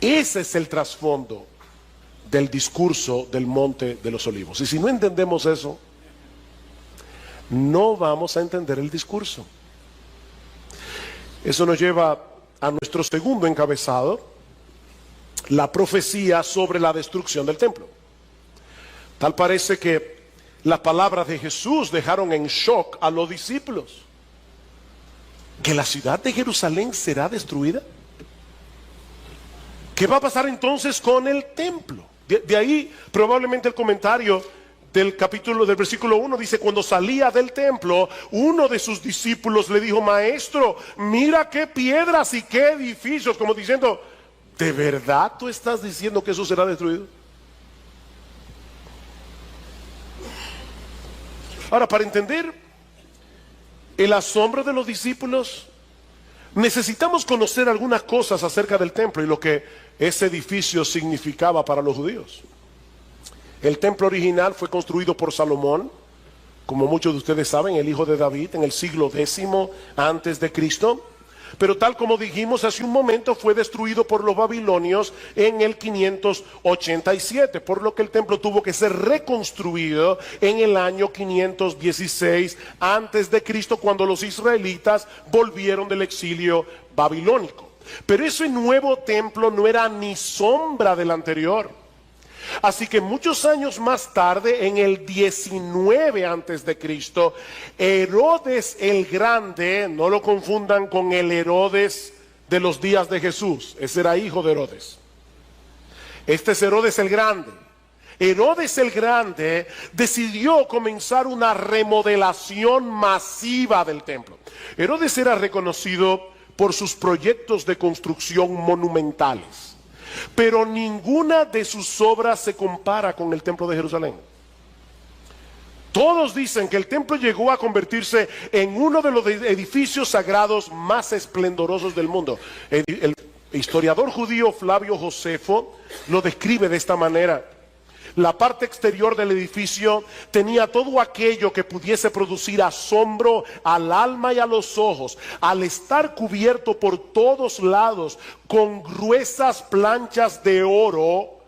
Ese es el trasfondo del discurso del Monte de los Olivos. Y si no entendemos eso, no vamos a entender el discurso. Eso nos lleva a nuestro segundo encabezado, la profecía sobre la destrucción del templo. Tal parece que las palabras de Jesús dejaron en shock a los discípulos. ¿Que la ciudad de Jerusalén será destruida? ¿Qué va a pasar entonces con el templo? De ahí probablemente el comentario del versículo 1 dice, cuando salía del templo, uno de sus discípulos le dijo, maestro, mira qué piedras y qué edificios, como diciendo, ¿de verdad tú estás diciendo que eso será destruido? Ahora, para entender el asombro de los discípulos, necesitamos conocer algunas cosas acerca del templo y lo que ese edificio significaba para los judíos. El templo original fue construido por Salomón, como muchos de ustedes saben, el hijo de David, en el siglo X antes de Cristo. Pero tal como dijimos hace un momento, fue destruido por los babilonios en el 587, por lo que el templo tuvo que ser reconstruido en el año 516 antes de Cristo, cuando los israelitas volvieron del exilio babilónico. Pero ese nuevo templo no era ni sombra del anterior. Así que muchos años más tarde, en el 19 antes de Cristo, Herodes el Grande, no lo confundan con el Herodes de los días de Jesús, ese era hijo de Herodes. Este es Herodes el Grande. Herodes el Grande decidió comenzar una remodelación masiva del templo. Herodes era reconocido por sus proyectos de construcción monumentales, pero ninguna de sus obras se compara con el templo de Jerusalén. Todos dicen que el templo llegó a convertirse en uno de los edificios sagrados más esplendorosos del mundo. El historiador judío Flavio Josefo lo describe de esta manera: la parte exterior del edificio tenía todo aquello que pudiese producir asombro al alma y a los ojos. Al estar cubierto por todos lados con gruesas planchas de oro,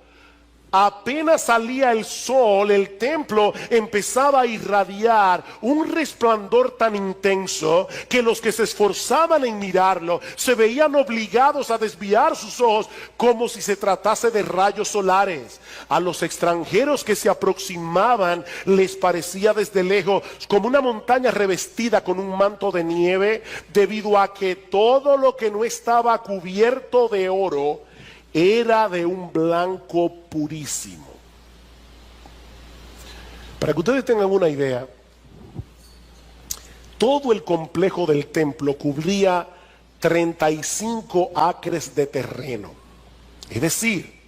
apenas salía el sol, el templo empezaba a irradiar un resplandor tan intenso que los que se esforzaban en mirarlo se veían obligados a desviar sus ojos como si se tratase de rayos solares. A los extranjeros que se aproximaban les parecía desde lejos como una montaña revestida con un manto de nieve, debido a que todo lo que no estaba cubierto de oro era de un blanco purísimo. Para que ustedes tengan una idea, todo el complejo del templo cubría 35 acres de terreno. Es decir,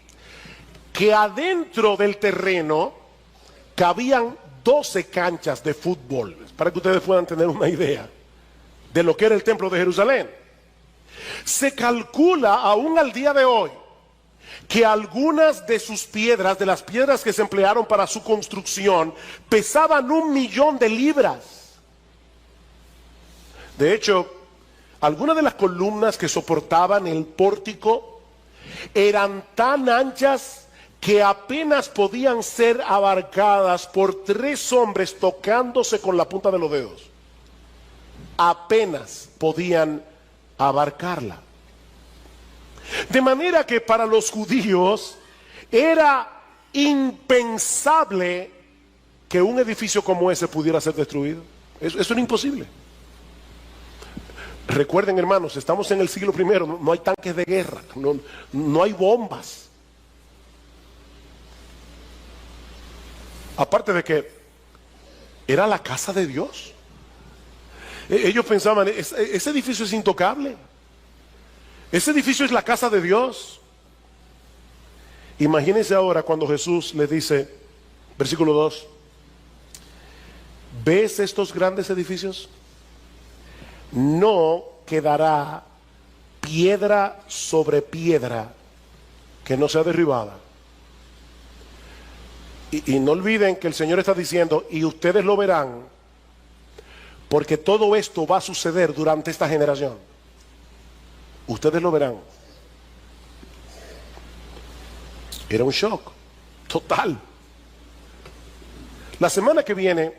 que adentro del terreno cabían 12 canchas de fútbol, para que ustedes puedan tener una idea de lo que era el templo de Jerusalén. Se calcula aún al día de hoy que algunas de sus piedras, de las piedras que se emplearon para su construcción, pesaban 1.000.000 de libras. De hecho, algunas de las columnas que soportaban el pórtico eran tan anchas que apenas podían ser abarcadas por 3 hombres tocándose con la punta de los dedos. Apenas podían abarcarla. De manera que para los judíos era impensable que un edificio como ese pudiera ser destruido. Eso era imposible. Recuerden, hermanos, estamos en el siglo I, no hay tanques de guerra, no hay bombas. Aparte de que era la casa de Dios. Ellos pensaban, ese edificio es intocable. Ese edificio es la casa de Dios. Imagínense ahora cuando Jesús les dice, versículo 2, ¿ves estos grandes edificios? No quedará piedra sobre piedra que no sea derribada. Y no olviden que el Señor está diciendo, y ustedes lo verán, porque todo esto va a suceder durante esta generación. Ustedes lo verán. Era un shock total. La semana que viene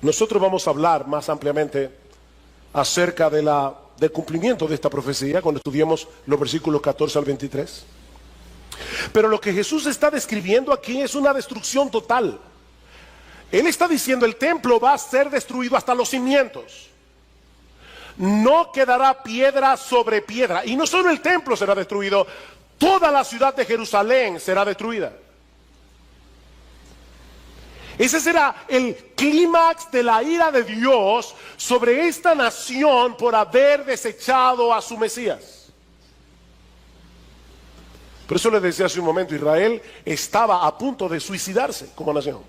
nosotros vamos a hablar más ampliamente acerca del cumplimiento de esta profecía cuando estudiemos los versículos 14 al 23. Pero lo que Jesús está describiendo aquí es una destrucción total. Él está diciendo el templo va a ser destruido hasta los cimientos. No quedará piedra sobre piedra. Y no solo el templo será destruido, toda la ciudad de Jerusalén será destruida. Ese será el clímax de la ira de Dios sobre esta nación por haber desechado a su Mesías. Por eso les decía hace un momento, Israel estaba a punto de suicidarse como nación.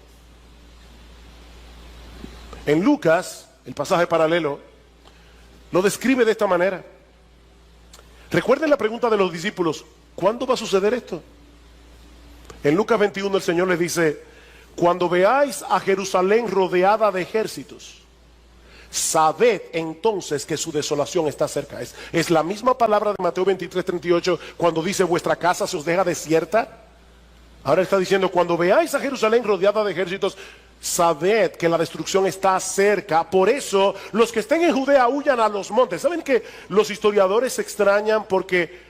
En Lucas, el pasaje paralelo, lo describe de esta manera. Recuerden la pregunta de los discípulos: ¿cuándo va a suceder esto? En Lucas 21 el Señor les dice: cuando veáis a Jerusalén rodeada de ejércitos, sabed entonces que su desolación está cerca. Es la misma palabra de Mateo 23:38 cuando dice: vuestra casa se os deja desierta. Ahora está diciendo: cuando veáis a Jerusalén rodeada de ejércitos, sabed que la destrucción está cerca. Por eso los que estén en Judea huyan a los montes. ¿Saben que los historiadores se extrañan? Porque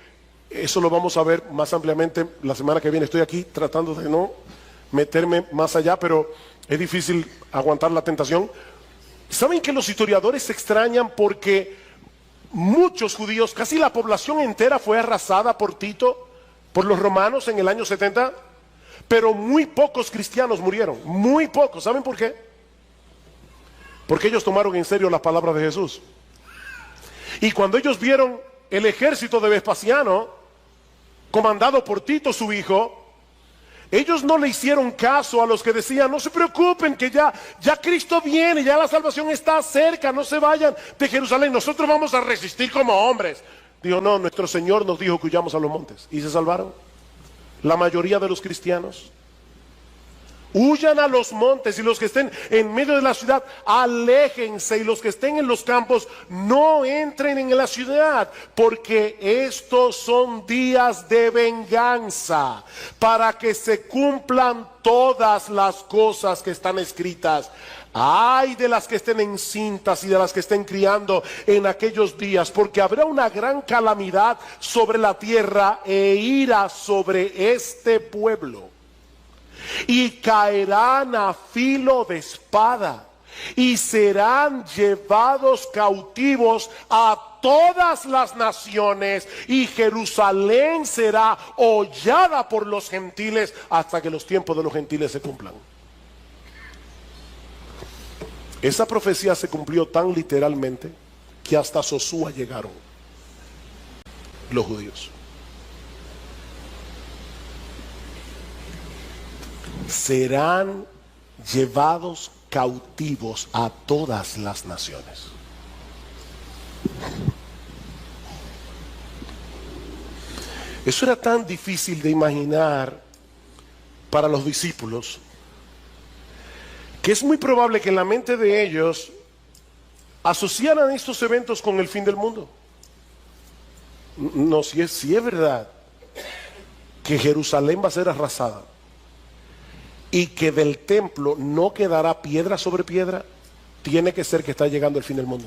eso lo vamos a ver más ampliamente la semana que viene. Estoy aquí tratando de no meterme más allá, pero es difícil aguantar la tentación. ¿Saben que los historiadores se extrañan? Porque muchos judíos, casi la población entera fue arrasada por Tito, por los romanos en el año 70. Pero muy pocos cristianos murieron, muy pocos. ¿Saben por qué? Porque ellos tomaron en serio las palabras de Jesús. Y cuando ellos vieron el ejército de Vespasiano, comandado por Tito su hijo, ellos no le hicieron caso a los que decían: no se preocupen, que ya Cristo viene, ya la salvación está cerca, no se vayan de Jerusalén, nosotros vamos a resistir como hombres. Dijo: no, nuestro Señor nos dijo que huyamos a los montes. Y se salvaron. La mayoría de los cristianos huyan a los montes, y los que estén en medio de la ciudad, aléjense, y los que estén en los campos, no entren en la ciudad, porque estos son días de venganza, para que se cumplan todas las cosas que están escritas. Ay de las que estén encintas y de las que estén criando en aquellos días, porque habrá una gran calamidad sobre la tierra e ira sobre este pueblo, y caerán a filo de espada y serán llevados cautivos a todas las naciones, y Jerusalén será hollada por los gentiles hasta que los tiempos de los gentiles se cumplan. Esa profecía se cumplió tan literalmente que hasta Sosúa llegaron los judíos. Serán llevados cautivos a todas las naciones. Eso era tan difícil de imaginar para los discípulos, que es muy probable que en la mente de ellos asociaran estos eventos con el fin del mundo. No, si es verdad que Jerusalén va a ser arrasada y que del templo no quedará piedra sobre piedra, tiene que ser que está llegando el fin del mundo.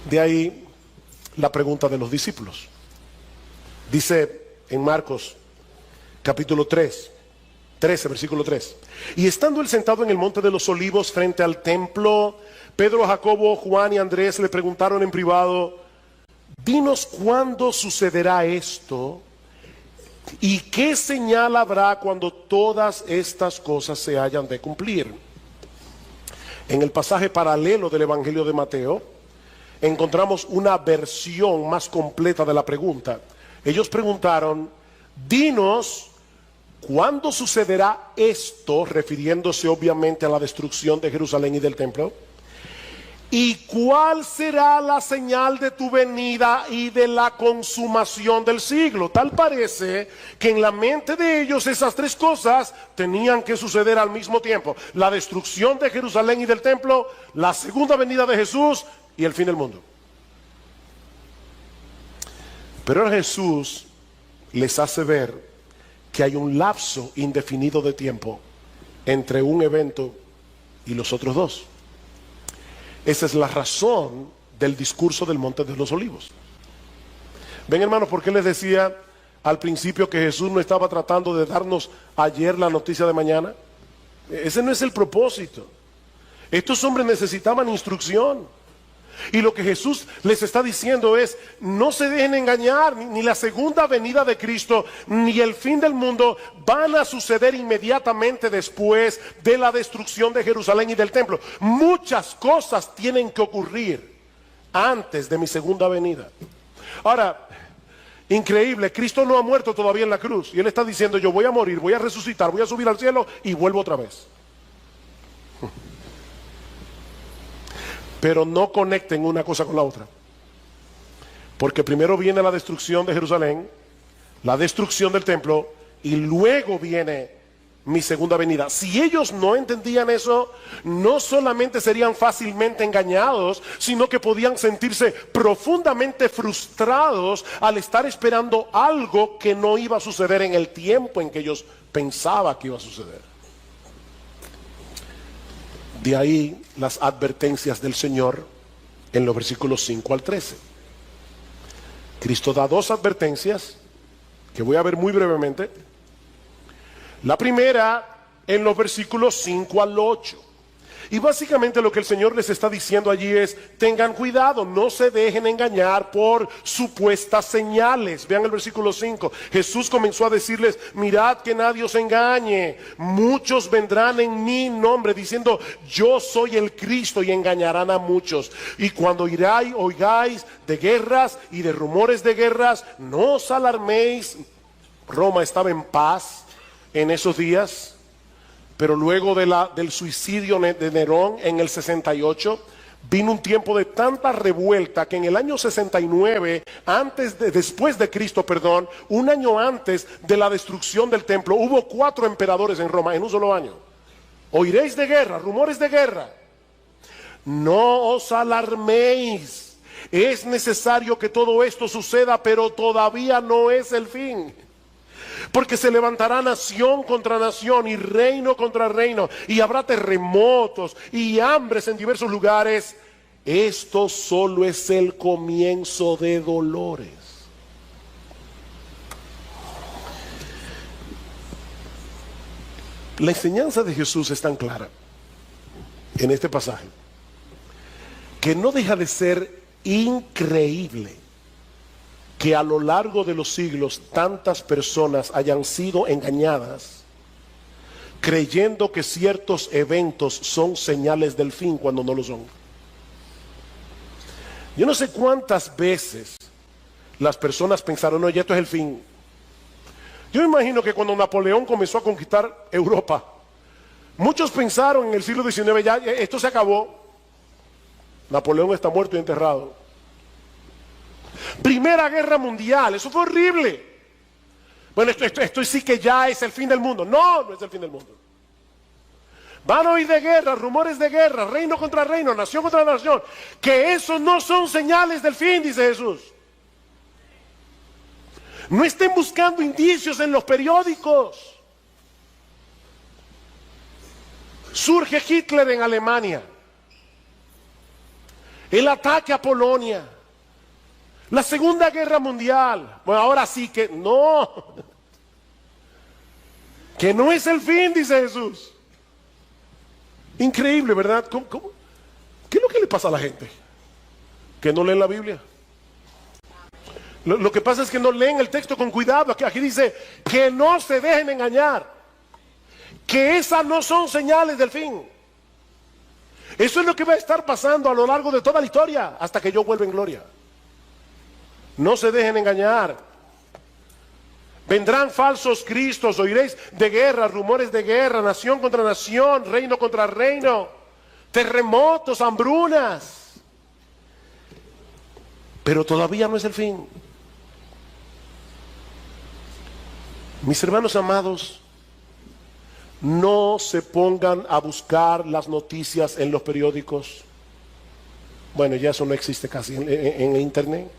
De ahí la pregunta de los discípulos. Dice en Marcos capítulo 13, versículo 3: y estando él sentado en el monte de los olivos frente al templo, Pedro, Jacobo, Juan y Andrés le preguntaron en privado: dinos cuándo sucederá esto, y qué señal habrá cuando todas estas cosas se hayan de cumplir. En el pasaje paralelo del Evangelio de Mateo encontramos una versión más completa de la pregunta. Ellos preguntaron: dinos ¿cuándo sucederá esto?, refiriéndose obviamente a la destrucción de Jerusalén y del templo. ¿Y cuál será la señal de tu venida y de la consumación del siglo? Tal parece que en la mente de ellos esas tres cosas tenían que suceder al mismo tiempo: la destrucción de Jerusalén y del templo, la segunda venida de Jesús y el fin del mundo. Pero ahora Jesús les hace ver que hay un lapso indefinido de tiempo entre un evento y los otros dos. Esa es la razón del discurso del Monte de los Olivos. Ven, hermanos, ¿por qué les decía al principio que Jesús no estaba tratando de darnos ayer la noticia de mañana? Ese no es el propósito. Estos hombres necesitaban instrucción. Y lo que Jesús les está diciendo es: no se dejen engañar, ni la segunda venida de Cristo, ni el fin del mundo van a suceder inmediatamente después de la destrucción de Jerusalén y del templo. Muchas cosas tienen que ocurrir antes de mi segunda venida. Ahora, increíble, Cristo no ha muerto todavía en la cruz, y Él está diciendo: yo voy a morir, voy a resucitar, voy a subir al cielo y vuelvo otra vez. Pero no conecten una cosa con la otra. Porque primero viene la destrucción de Jerusalén, la destrucción del templo, y luego viene mi segunda venida. Si ellos no entendían eso, no solamente serían fácilmente engañados, sino que podían sentirse profundamente frustrados al estar esperando algo que no iba a suceder en el tiempo en que ellos pensaban que iba a suceder. De ahí las advertencias del Señor en los versículos 5 al 13. Cristo da dos advertencias que voy a ver muy brevemente. La primera en los versículos 5 al 8. Y básicamente lo que el Señor les está diciendo allí es: tengan cuidado, no se dejen engañar por supuestas señales. Vean el versículo 5. Jesús comenzó a decirles: mirad que nadie os engañe. Muchos vendrán en mi nombre diciendo: yo soy el Cristo, y engañarán a muchos. Y cuando oigáis de guerras y de rumores de guerras, no os alarméis. Roma estaba en paz en esos días. Pero luego del suicidio de Nerón en el 68, vino un tiempo de tanta revuelta que en el año 69, después de Cristo, un año antes de la destrucción del templo, hubo 4 emperadores en Roma en un solo año. Oiréis de guerra, rumores de guerra. No os alarméis. Es necesario que todo esto suceda, pero todavía no es el fin. Porque se levantará nación contra nación y reino contra reino, y habrá terremotos y hambres en diversos lugares. Esto solo es el comienzo de dolores. La enseñanza de Jesús es tan clara en este pasaje que no deja de ser increíble que a lo largo de los siglos tantas personas hayan sido engañadas creyendo que ciertos eventos son señales del fin cuando no lo son. Yo no sé cuántas veces las personas pensaron: oye, esto es el fin. Yo me imagino que cuando Napoleón comenzó a conquistar Europa, muchos pensaron en el siglo XIX: ya esto se acabó, Napoleón está muerto y enterrado. Primera Guerra Mundial, eso fue horrible. Bueno, esto sí que ya es el fin del mundo. No, no es el fin del mundo. Van a oír de guerra, rumores de guerra, reino contra reino, nación contra nación. Que esos no son señales del fin, dice Jesús. No estén buscando indicios en los periódicos. Surge Hitler en Alemania, el ataque a Polonia, la Segunda Guerra Mundial. Bueno, ahora sí que no. Que no es el fin, dice Jesús. Increíble, ¿verdad? ¿Cómo? ¿Qué es lo que le pasa a la gente? Que no leen la Biblia. Lo que pasa es que no leen el texto con cuidado. Aquí dice que no se dejen engañar, que esas no son señales del fin. Eso es lo que va a estar pasando a lo largo de toda la historia hasta que yo vuelva en gloria. No se dejen engañar. Vendrán falsos cristos, oiréis de guerra, rumores de guerra, nación contra nación, reino contra reino, terremotos, hambrunas. Pero todavía no es el fin. Mis hermanos amados, no se pongan a buscar las noticias en los periódicos. Bueno, ya eso no existe casi en internet.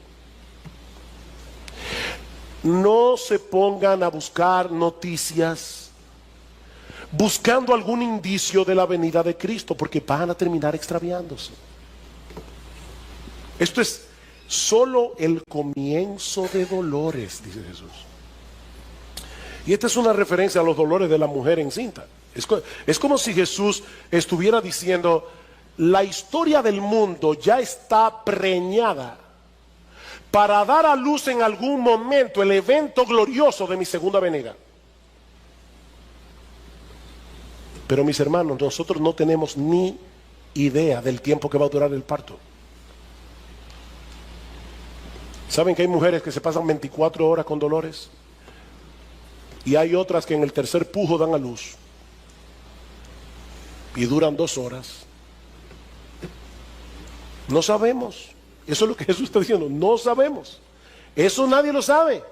No se pongan a buscar noticias buscando algún indicio de la venida de Cristo, porque van a terminar extraviándose. Esto es solo el comienzo de dolores, dice Jesús. Y esta es una referencia a los dolores de la mujer encinta. Es como si Jesús estuviera diciendo: la historia del mundo ya está preñada para dar a luz en algún momento el evento glorioso de mi segunda venida. Pero mis hermanos, nosotros no tenemos ni idea del tiempo que va a durar el parto. ¿Saben que hay mujeres que se pasan 24 horas con dolores? Y hay otras que en el tercer pujo dan a luz y duran 2 horas. No sabemos. Eso es lo que Jesús está diciendo. No sabemos. Eso nadie lo sabe.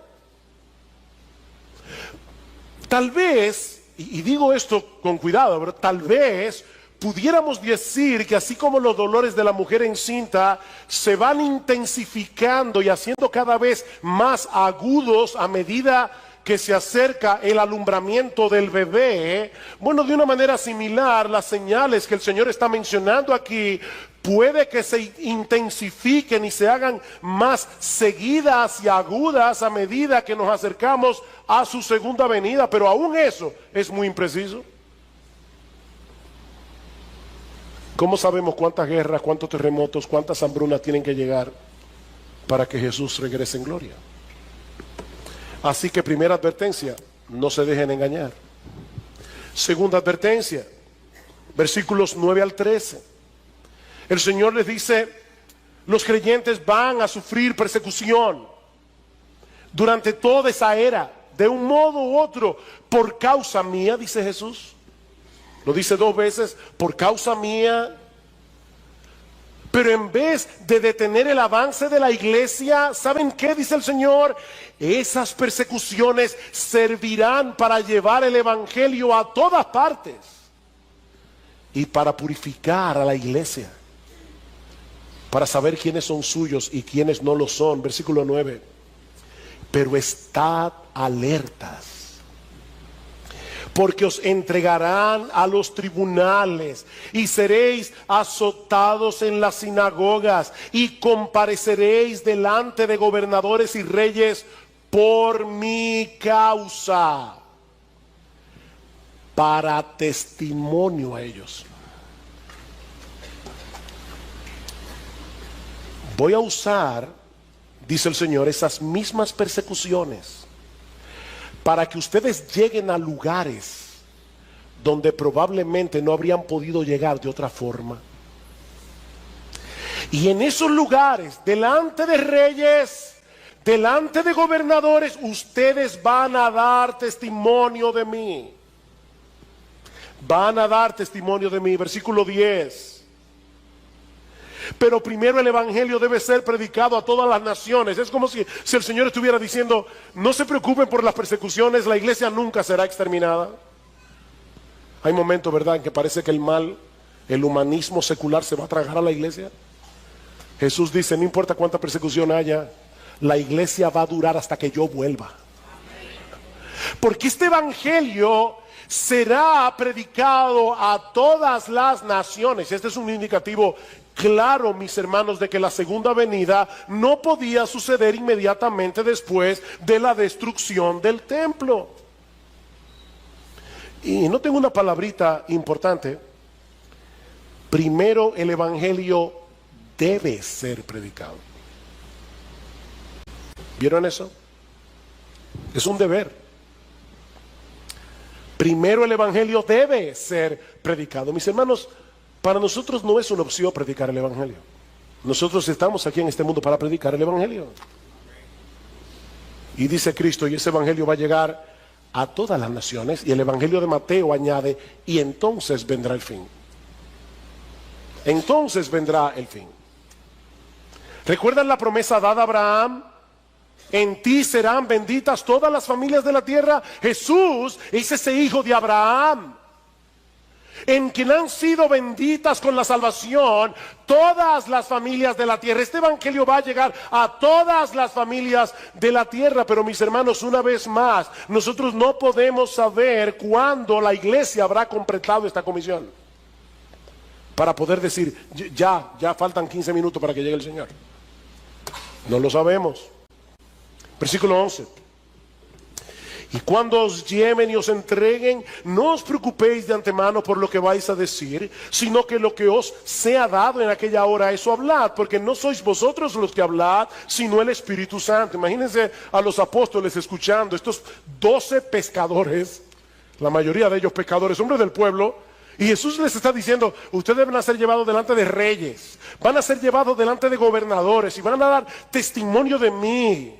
Tal vez, y digo esto con cuidado, pero tal vez pudiéramos decir que así como los dolores de la mujer encinta se van intensificando y haciendo cada vez más agudos a medida que se acerca el alumbramiento del bebé, bueno, de una manera similar, las señales que el Señor está mencionando aquí puede que se intensifiquen y se hagan más seguidas y agudas a medida que nos acercamos a su segunda venida, pero aún eso es muy impreciso. ¿Cómo sabemos cuántas guerras, cuántos terremotos, cuántas hambrunas tienen que llegar para que Jesús regrese en gloria? Así que primera advertencia, no se dejen engañar. Segunda advertencia, versículos 9 al 13. El Señor les dice, los creyentes van a sufrir persecución durante toda esa era, de un modo u otro, por causa mía, dice Jesús. Lo dice 2 veces, por causa mía. Pero en vez de detener el avance de la iglesia, ¿saben qué dice el Señor? Esas persecuciones servirán para llevar el evangelio a todas partes y para purificar a la iglesia, para saber quiénes son suyos y quiénes no lo son. Versículo 9. Pero estad alertas, porque os entregarán a los tribunales y seréis azotados en las sinagogas y compareceréis delante de gobernadores y reyes por mi causa, para testimonio a ellos. Voy a usar, dice el Señor, esas mismas persecuciones para que ustedes lleguen a lugares donde probablemente no habrían podido llegar de otra forma. Y en esos lugares, delante de reyes, delante de gobernadores, ustedes van a dar testimonio de mí. Van a dar testimonio de mí. Versículo 10. Pero primero el evangelio debe ser predicado a todas las naciones. Es como si el Señor estuviera diciendo, no se preocupen por las persecuciones, la iglesia nunca será exterminada. Hay momentos, ¿verdad?, en que parece que el mal, el humanismo secular se va a tragar a la iglesia. Jesús dice, no importa cuánta persecución haya, la iglesia va a durar hasta que yo vuelva. Porque este evangelio será predicado a todas las naciones. Este es un indicativo claro, mis hermanos, de que la segunda venida no podía suceder inmediatamente después de la destrucción del templo. Y no tengo una palabrita importante. Primero, el evangelio debe ser predicado. ¿Vieron eso? Es un deber. Primero el evangelio debe ser predicado. Mis hermanos, para nosotros no es una opción predicar el evangelio. Nosotros estamos aquí en este mundo para predicar el evangelio. Y dice Cristo, y ese evangelio va a llegar a todas las naciones. Y el evangelio de Mateo añade, y entonces vendrá el fin. Entonces vendrá el fin. ¿Recuerdan la promesa dada a Abraham? En ti serán benditas todas las familias de la tierra. Jesús es ese hijo de Abraham, en quien han sido benditas con la salvación todas las familias de la tierra. Este evangelio va a llegar a todas las familias de la tierra. Pero mis hermanos, una vez más, nosotros no podemos saber cuándo la iglesia habrá completado esta comisión para poder decir, ya faltan 15 minutos para que llegue el Señor. No lo sabemos. Versículo 11. Y cuando os lleven y os entreguen, no os preocupéis de antemano por lo que vais a decir, sino que lo que os sea dado en aquella hora, eso hablad, porque no sois vosotros los que hablad, sino el Espíritu Santo. Imagínense a los apóstoles escuchando, estos 12 pescadores, la mayoría de ellos pecadores, hombres del pueblo, y Jesús les está diciendo, ustedes van a ser llevados delante de reyes, van a ser llevados delante de gobernadores, y van a dar testimonio de mí.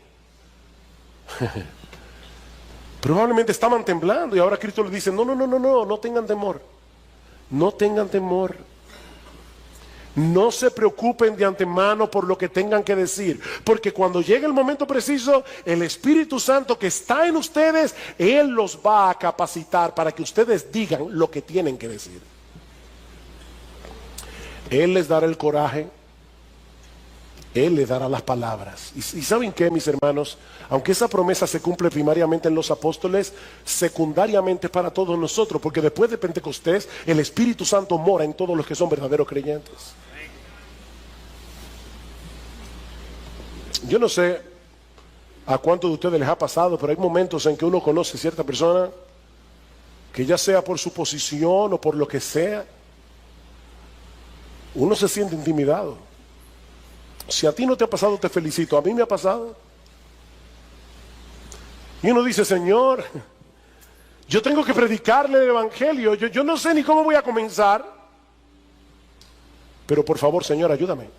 Probablemente estaban temblando y ahora Cristo les dice, no tengan temor, no tengan temor. No se preocupen de antemano por lo que tengan que decir, porque cuando llegue el momento preciso, el Espíritu Santo que está en ustedes, Él los va a capacitar para que ustedes digan lo que tienen que decir. Él les dará el coraje, Él les dará las palabras. Y ¿saben qué, mis hermanos? Aunque esa promesa se cumple primariamente en los apóstoles, secundariamente para todos nosotros, porque después de Pentecostés, el Espíritu Santo mora en todos los que son verdaderos creyentes. Yo no sé a cuántos de ustedes les ha pasado, pero hay momentos en que uno conoce a cierta persona, que ya sea por su posición o por lo que sea, uno se siente intimidado. Si a ti no te ha pasado, te felicito. A mí me ha pasado. Y uno dice, Señor, yo tengo que predicarle el Evangelio. Yo no sé ni cómo voy a comenzar. Pero por favor, Señor, ayúdame.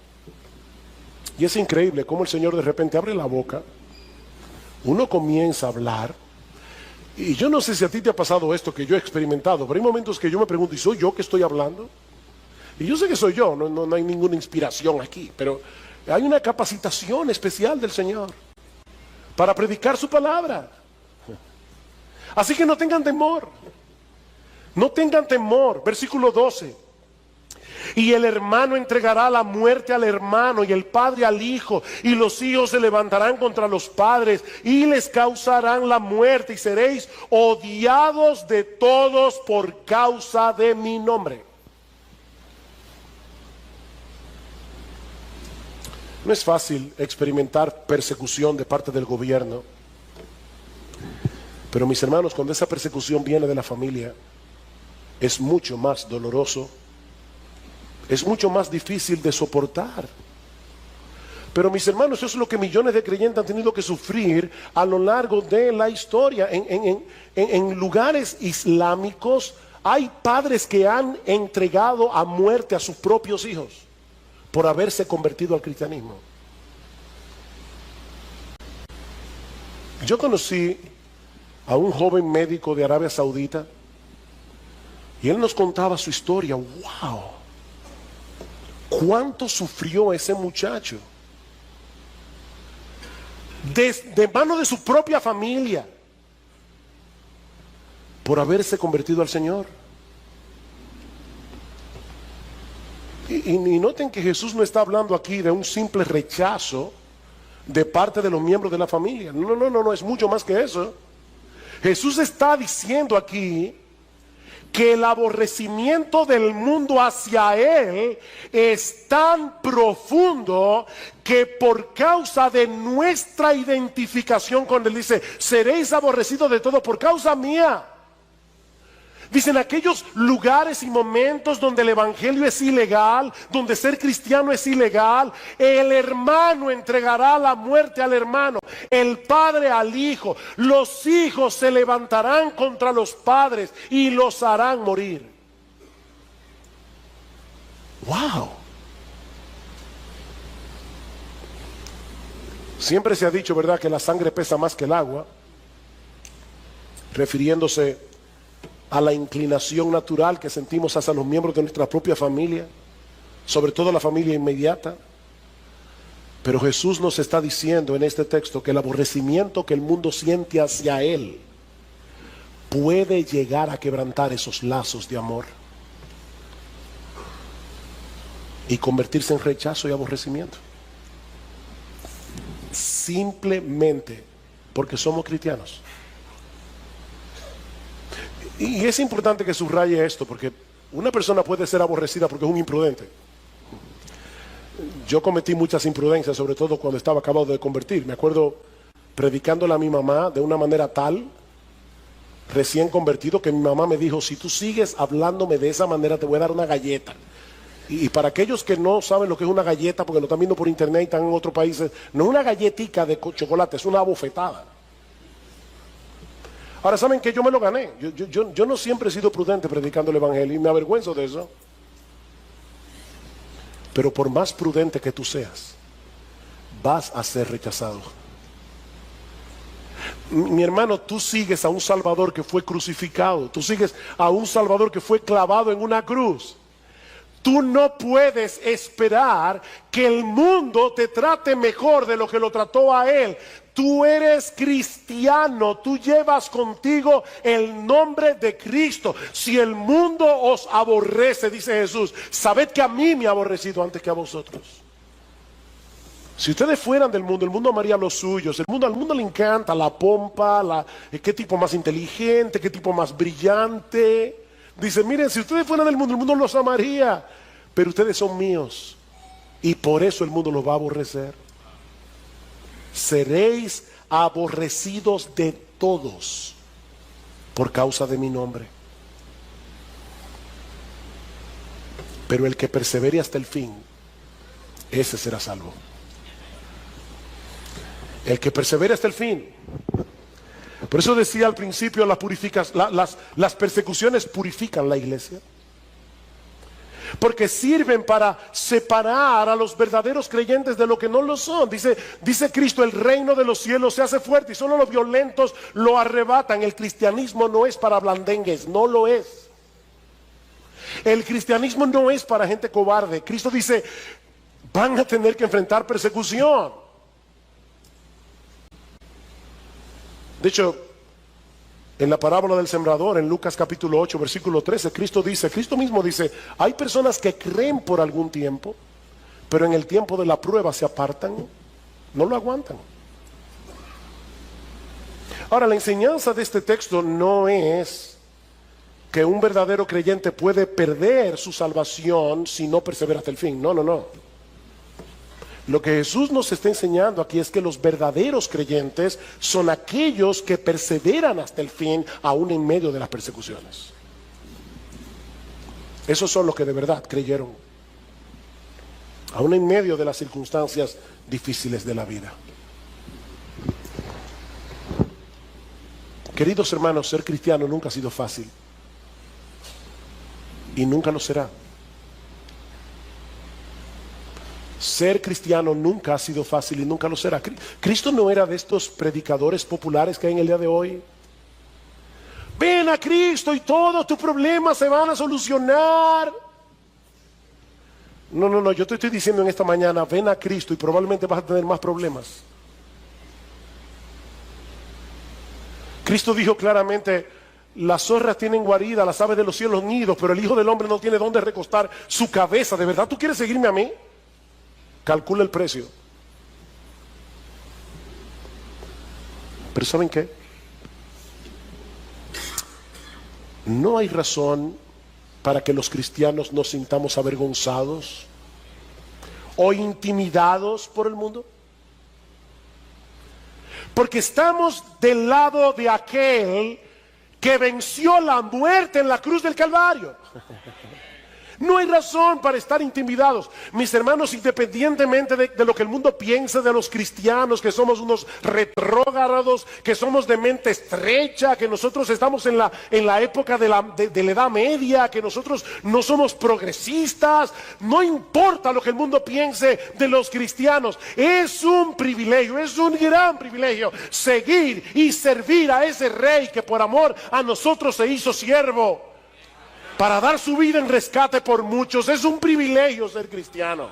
Y es increíble cómo el Señor de repente abre la boca. Uno comienza a hablar. Y yo no sé si a ti te ha pasado esto que yo he experimentado. Pero hay momentos que yo me pregunto, ¿y soy yo que estoy hablando? Y yo sé que soy yo. No hay ninguna inspiración aquí. Pero hay una capacitación especial del Señor para predicar su palabra. Así que no tengan temor. No tengan temor. Versículo 12. Y el hermano entregará la muerte al hermano y el padre al hijo, y los hijos se levantarán contra los padres y les causarán la muerte, y seréis odiados de todos por causa de mi nombre. No es fácil experimentar persecución de parte del gobierno, pero mis hermanos, cuando esa persecución viene de la familia, es mucho más doloroso, es mucho más difícil de soportar. Pero mis hermanos, eso es lo que millones de creyentes han tenido que sufrir a lo largo de la historia. En lugares islámicos hay padres que han entregado a muerte a sus propios hijos por haberse convertido al cristianismo. Yo conocí a un joven médico de Arabia Saudita y él nos contaba su historia. ¡Wow! ¿Cuánto sufrió ese muchacho? De mano de su propia familia por haberse convertido al Señor. Y noten que Jesús no está hablando aquí de un simple rechazo de parte de los miembros de la familia. No, es mucho más que eso. Jesús está diciendo aquí que el aborrecimiento del mundo hacia Él es tan profundo que por causa de nuestra identificación con Él, dice, seréis aborrecidos de todo por causa mía. Dicen aquellos lugares y momentos donde el evangelio es ilegal, donde ser cristiano es ilegal, el hermano entregará la muerte al hermano, el padre al hijo, los hijos se levantarán contra los padres y los harán morir. ¡Wow! Siempre se ha dicho, ¿verdad?, que la sangre pesa más que el agua, refiriéndose a la inclinación natural que sentimos hacia los miembros de nuestra propia familia, sobre todo la familia inmediata. Pero Jesús nos está diciendo en este texto que el aborrecimiento que el mundo siente hacia Él puede llegar a quebrantar esos lazos de amor y convertirse en rechazo y aborrecimiento, simplemente porque somos cristianos. Y es importante que subraye esto, porque una persona puede ser aborrecida porque es un imprudente. Yo cometí muchas imprudencias, sobre todo cuando estaba acabado de convertir. Me acuerdo predicándole a mi mamá de una manera tal, recién convertido, que mi mamá me dijo, si tú sigues hablándome de esa manera te voy a dar una galleta. Y para aquellos que no saben lo que es una galleta, porque lo están viendo por internet y están en otros países, no es una galletica de chocolate, es una bofetada. Ahora, ¿saben que yo me lo gané? Yo no siempre he sido prudente predicando el evangelio y me avergüenzo de eso. Pero por más prudente que tú seas, vas a ser rechazado. Mi hermano, tú sigues a un Salvador que fue crucificado. Tú sigues a un Salvador que fue clavado en una cruz. Tú no puedes esperar que el mundo te trate mejor de lo que lo trató a él. Tú eres cristiano, tú llevas contigo el nombre de Cristo. Si el mundo os aborrece, dice Jesús, sabed que a mí me ha aborrecido antes que a vosotros. Si ustedes fueran del mundo, el mundo amaría los suyos. Al mundo le encanta la pompa, qué tipo más inteligente, qué tipo más brillante. Dice, miren, si ustedes fueran del mundo, el mundo los amaría, pero ustedes son míos y por eso el mundo los va a aborrecer. Seréis aborrecidos de todos por causa de mi nombre. Pero el que persevere hasta el fin, ese será salvo. El que persevere hasta el fin. Por eso decía al principio, las persecuciones purifican la iglesia. Porque sirven para separar a los verdaderos creyentes de lo que no lo son. Dice Cristo, el reino de los cielos se hace fuerte y solo los violentos lo arrebatan. El cristianismo no es para blandengues, no lo es. El cristianismo no es para gente cobarde. Cristo dice, van a tener que enfrentar persecución. De hecho, en la parábola del sembrador, en Lucas capítulo 8, versículo 13, Cristo mismo dice, hay personas que creen por algún tiempo, pero en el tiempo de la prueba se apartan, no lo aguantan. Ahora, la enseñanza de este texto no es que un verdadero creyente puede perder su salvación si no persevera hasta el fin. No, no, no. Lo que Jesús nos está enseñando aquí es que los verdaderos creyentes son aquellos que perseveran hasta el fin, aún en medio de las persecuciones. Esos son los que de verdad creyeron, aún en medio de las circunstancias difíciles de la vida. Queridos hermanos, ser cristiano nunca ha sido fácil y nunca lo será. Ser cristiano nunca ha sido fácil y nunca lo será. Cristo no era de estos predicadores populares que hay en el día de hoy. Ven a Cristo y todos tus problemas se van a solucionar. No, no, no, yo te estoy diciendo en esta mañana, ven a Cristo y probablemente vas a tener más problemas. Cristo dijo claramente, las zorras tienen guarida, las aves de los cielos nidos, pero el Hijo del Hombre no tiene dónde recostar su cabeza. ¿De verdad tú quieres seguirme a mí? Calcula el precio. Pero ¿saben qué? No hay razón para que los cristianos nos sintamos avergonzados o intimidados por el mundo. Porque estamos del lado de aquel que venció la muerte en la cruz del Calvario. No hay razón para estar intimidados. Mis hermanos, independientemente de lo que el mundo piense de los cristianos, que somos unos retrógrados, que somos de mente estrecha, que nosotros estamos en la época de la Edad Media, que nosotros no somos progresistas, no importa lo que el mundo piense de los cristianos. Es un privilegio, es un gran privilegio seguir y servir a ese rey que por amor a nosotros se hizo siervo, para dar su vida en rescate por muchos. Es un privilegio ser cristiano.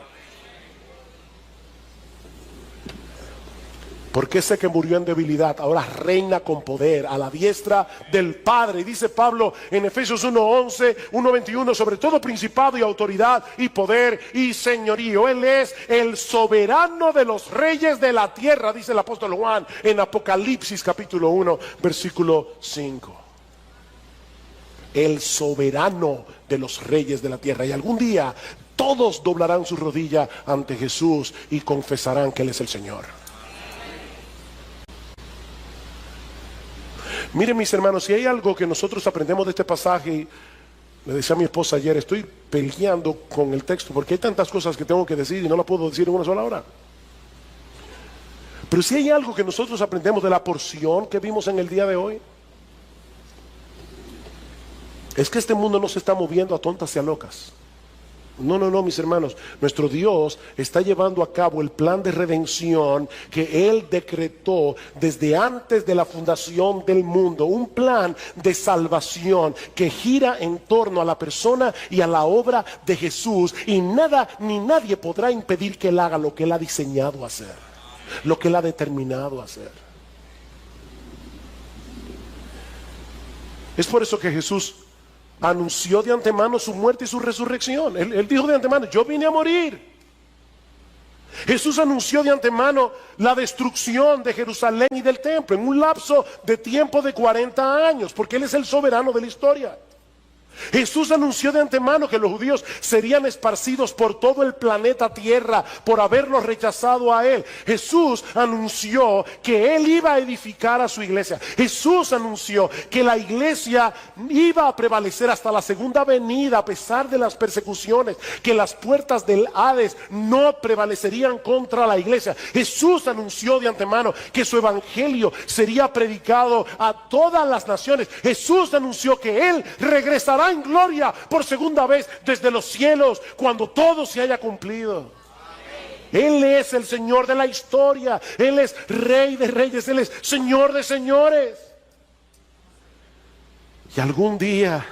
Porque ese que murió en debilidad ahora reina con poder a la diestra del Padre. Y dice Pablo en Efesios 1:11, 1:21, sobre todo principado y autoridad y poder y señorío. Él es el soberano de los reyes de la tierra, dice el apóstol Juan en Apocalipsis capítulo 1, versículo 5. El soberano de los reyes de la tierra. Y algún día todos doblarán su rodilla ante Jesús y confesarán que Él es el Señor. Miren, mis hermanos, si hay algo que nosotros aprendemos de este pasaje, y le decía a mi esposa ayer, estoy peleando con el texto porque hay tantas cosas que tengo que decir y no las puedo decir en una sola hora. Pero si hay algo que nosotros aprendemos de la porción que vimos en el día de hoy, es que este mundo no se está moviendo a tontas y a locas. No, mis hermanos. Nuestro Dios está llevando a cabo el plan de redención que Él decretó desde antes de la fundación del mundo. Un plan de salvación que gira en torno a la persona y a la obra de Jesús. Y nada ni nadie podrá impedir que Él haga lo que Él ha diseñado hacer, lo que Él ha determinado hacer. Es por eso que Jesús anunció de antemano su muerte y su resurrección. Él dijo de antemano: yo vine a morir. Jesús anunció de antemano la destrucción de Jerusalén y del templo en un lapso de tiempo de 40 años, porque Él es el soberano de la historia. Jesús anunció de antemano que los judíos serían esparcidos por todo el planeta Tierra por haberlos rechazado a Él. Jesús anunció que Él iba a edificar a su iglesia. Jesús anunció que la iglesia iba a prevalecer hasta la segunda venida a pesar de las persecuciones, que las puertas del Hades no prevalecerían contra la iglesia. Jesús anunció de antemano que su evangelio sería predicado a todas las naciones. Jesús anunció que Él regresará en gloria por segunda vez desde los cielos cuando todo se haya cumplido. Él es el Señor de la historia. Él es Rey de reyes. Él es Señor de señores. Y algún día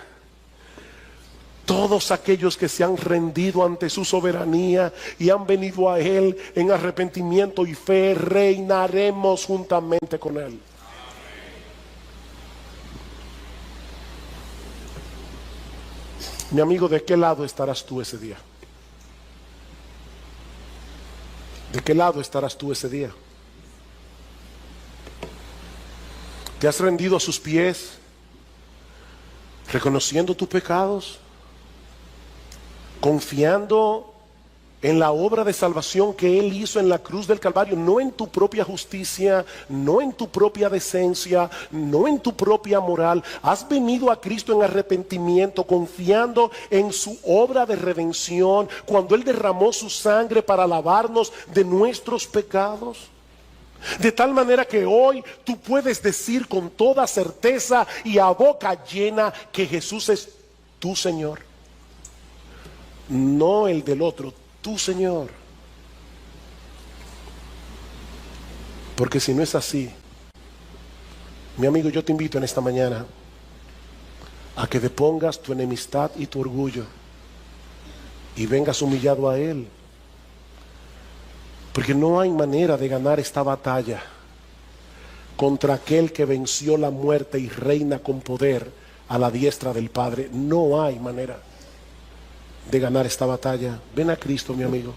todos aquellos que se han rendido ante su soberanía y han venido a Él en arrepentimiento y fe, reinaremos juntamente con Él. Mi amigo, ¿de qué lado estarás tú ese día? ¿De qué lado estarás tú ese día? ¿Te has rendido a sus pies, reconociendo tus pecados, confiando en la obra de salvación que Él hizo en la cruz del Calvario? No en tu propia justicia, no en tu propia decencia, no en tu propia moral. Has venido a Cristo en arrepentimiento, confiando en su obra de redención, cuando Él derramó su sangre para lavarnos de nuestros pecados. De tal manera que hoy tú puedes decir con toda certeza y a boca llena que Jesús es tu Señor, no el del otro, tu Señor. Porque si no es así, mi amigo, yo te invito en esta mañana a que depongas tu enemistad y tu orgullo y vengas humillado a Él. Porque no hay manera de ganar esta batalla contra aquel que venció la muerte y reina con poder a la diestra del Padre. No hay manera de ganar esta batalla. Ven a Cristo, mi amigo,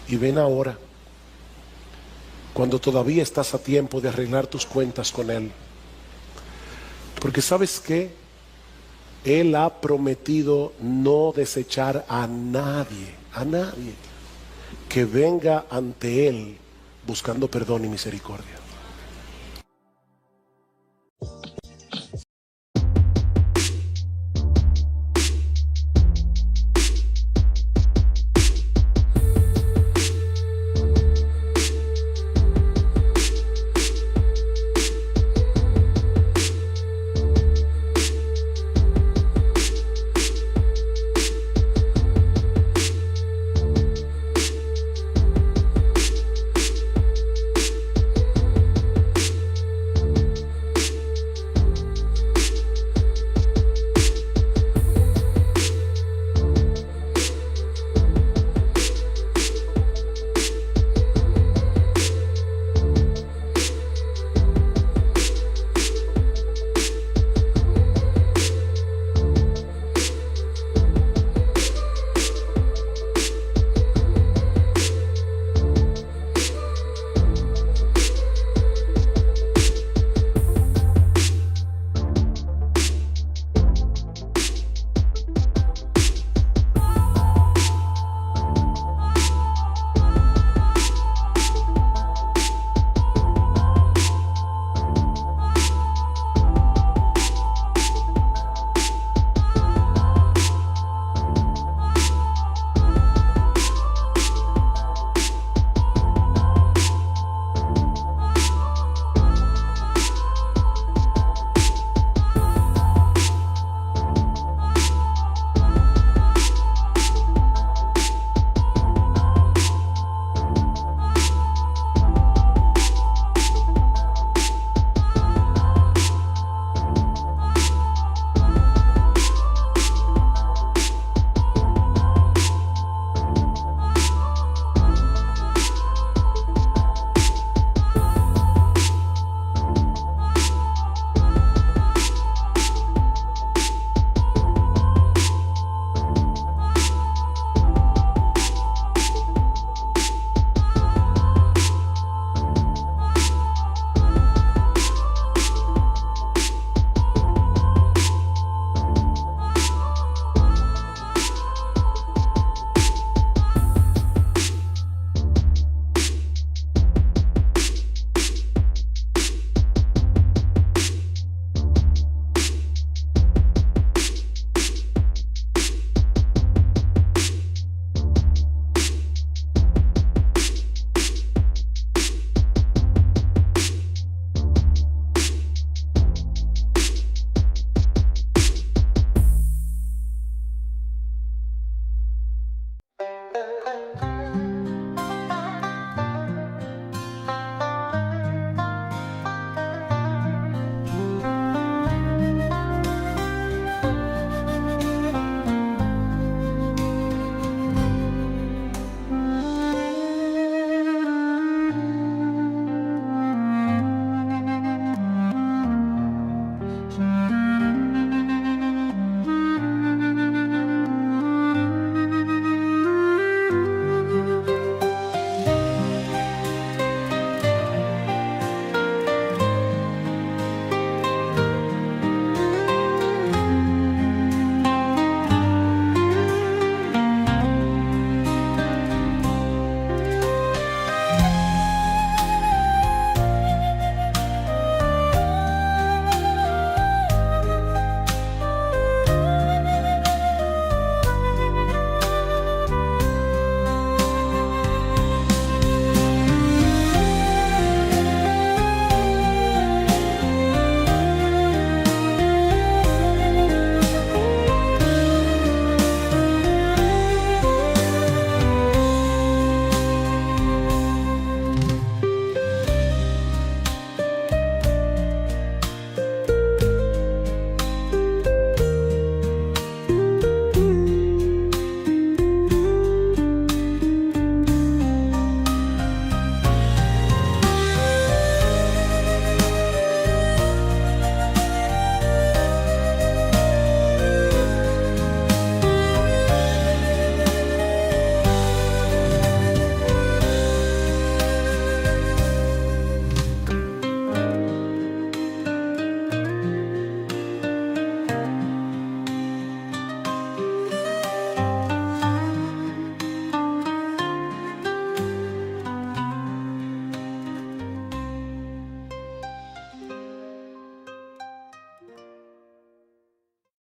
y ven ahora, cuando todavía estás a tiempo de arreglar tus cuentas con Él. Porque ¿sabes qué? Él ha prometido no desechar a nadie que venga ante Él buscando perdón y misericordia.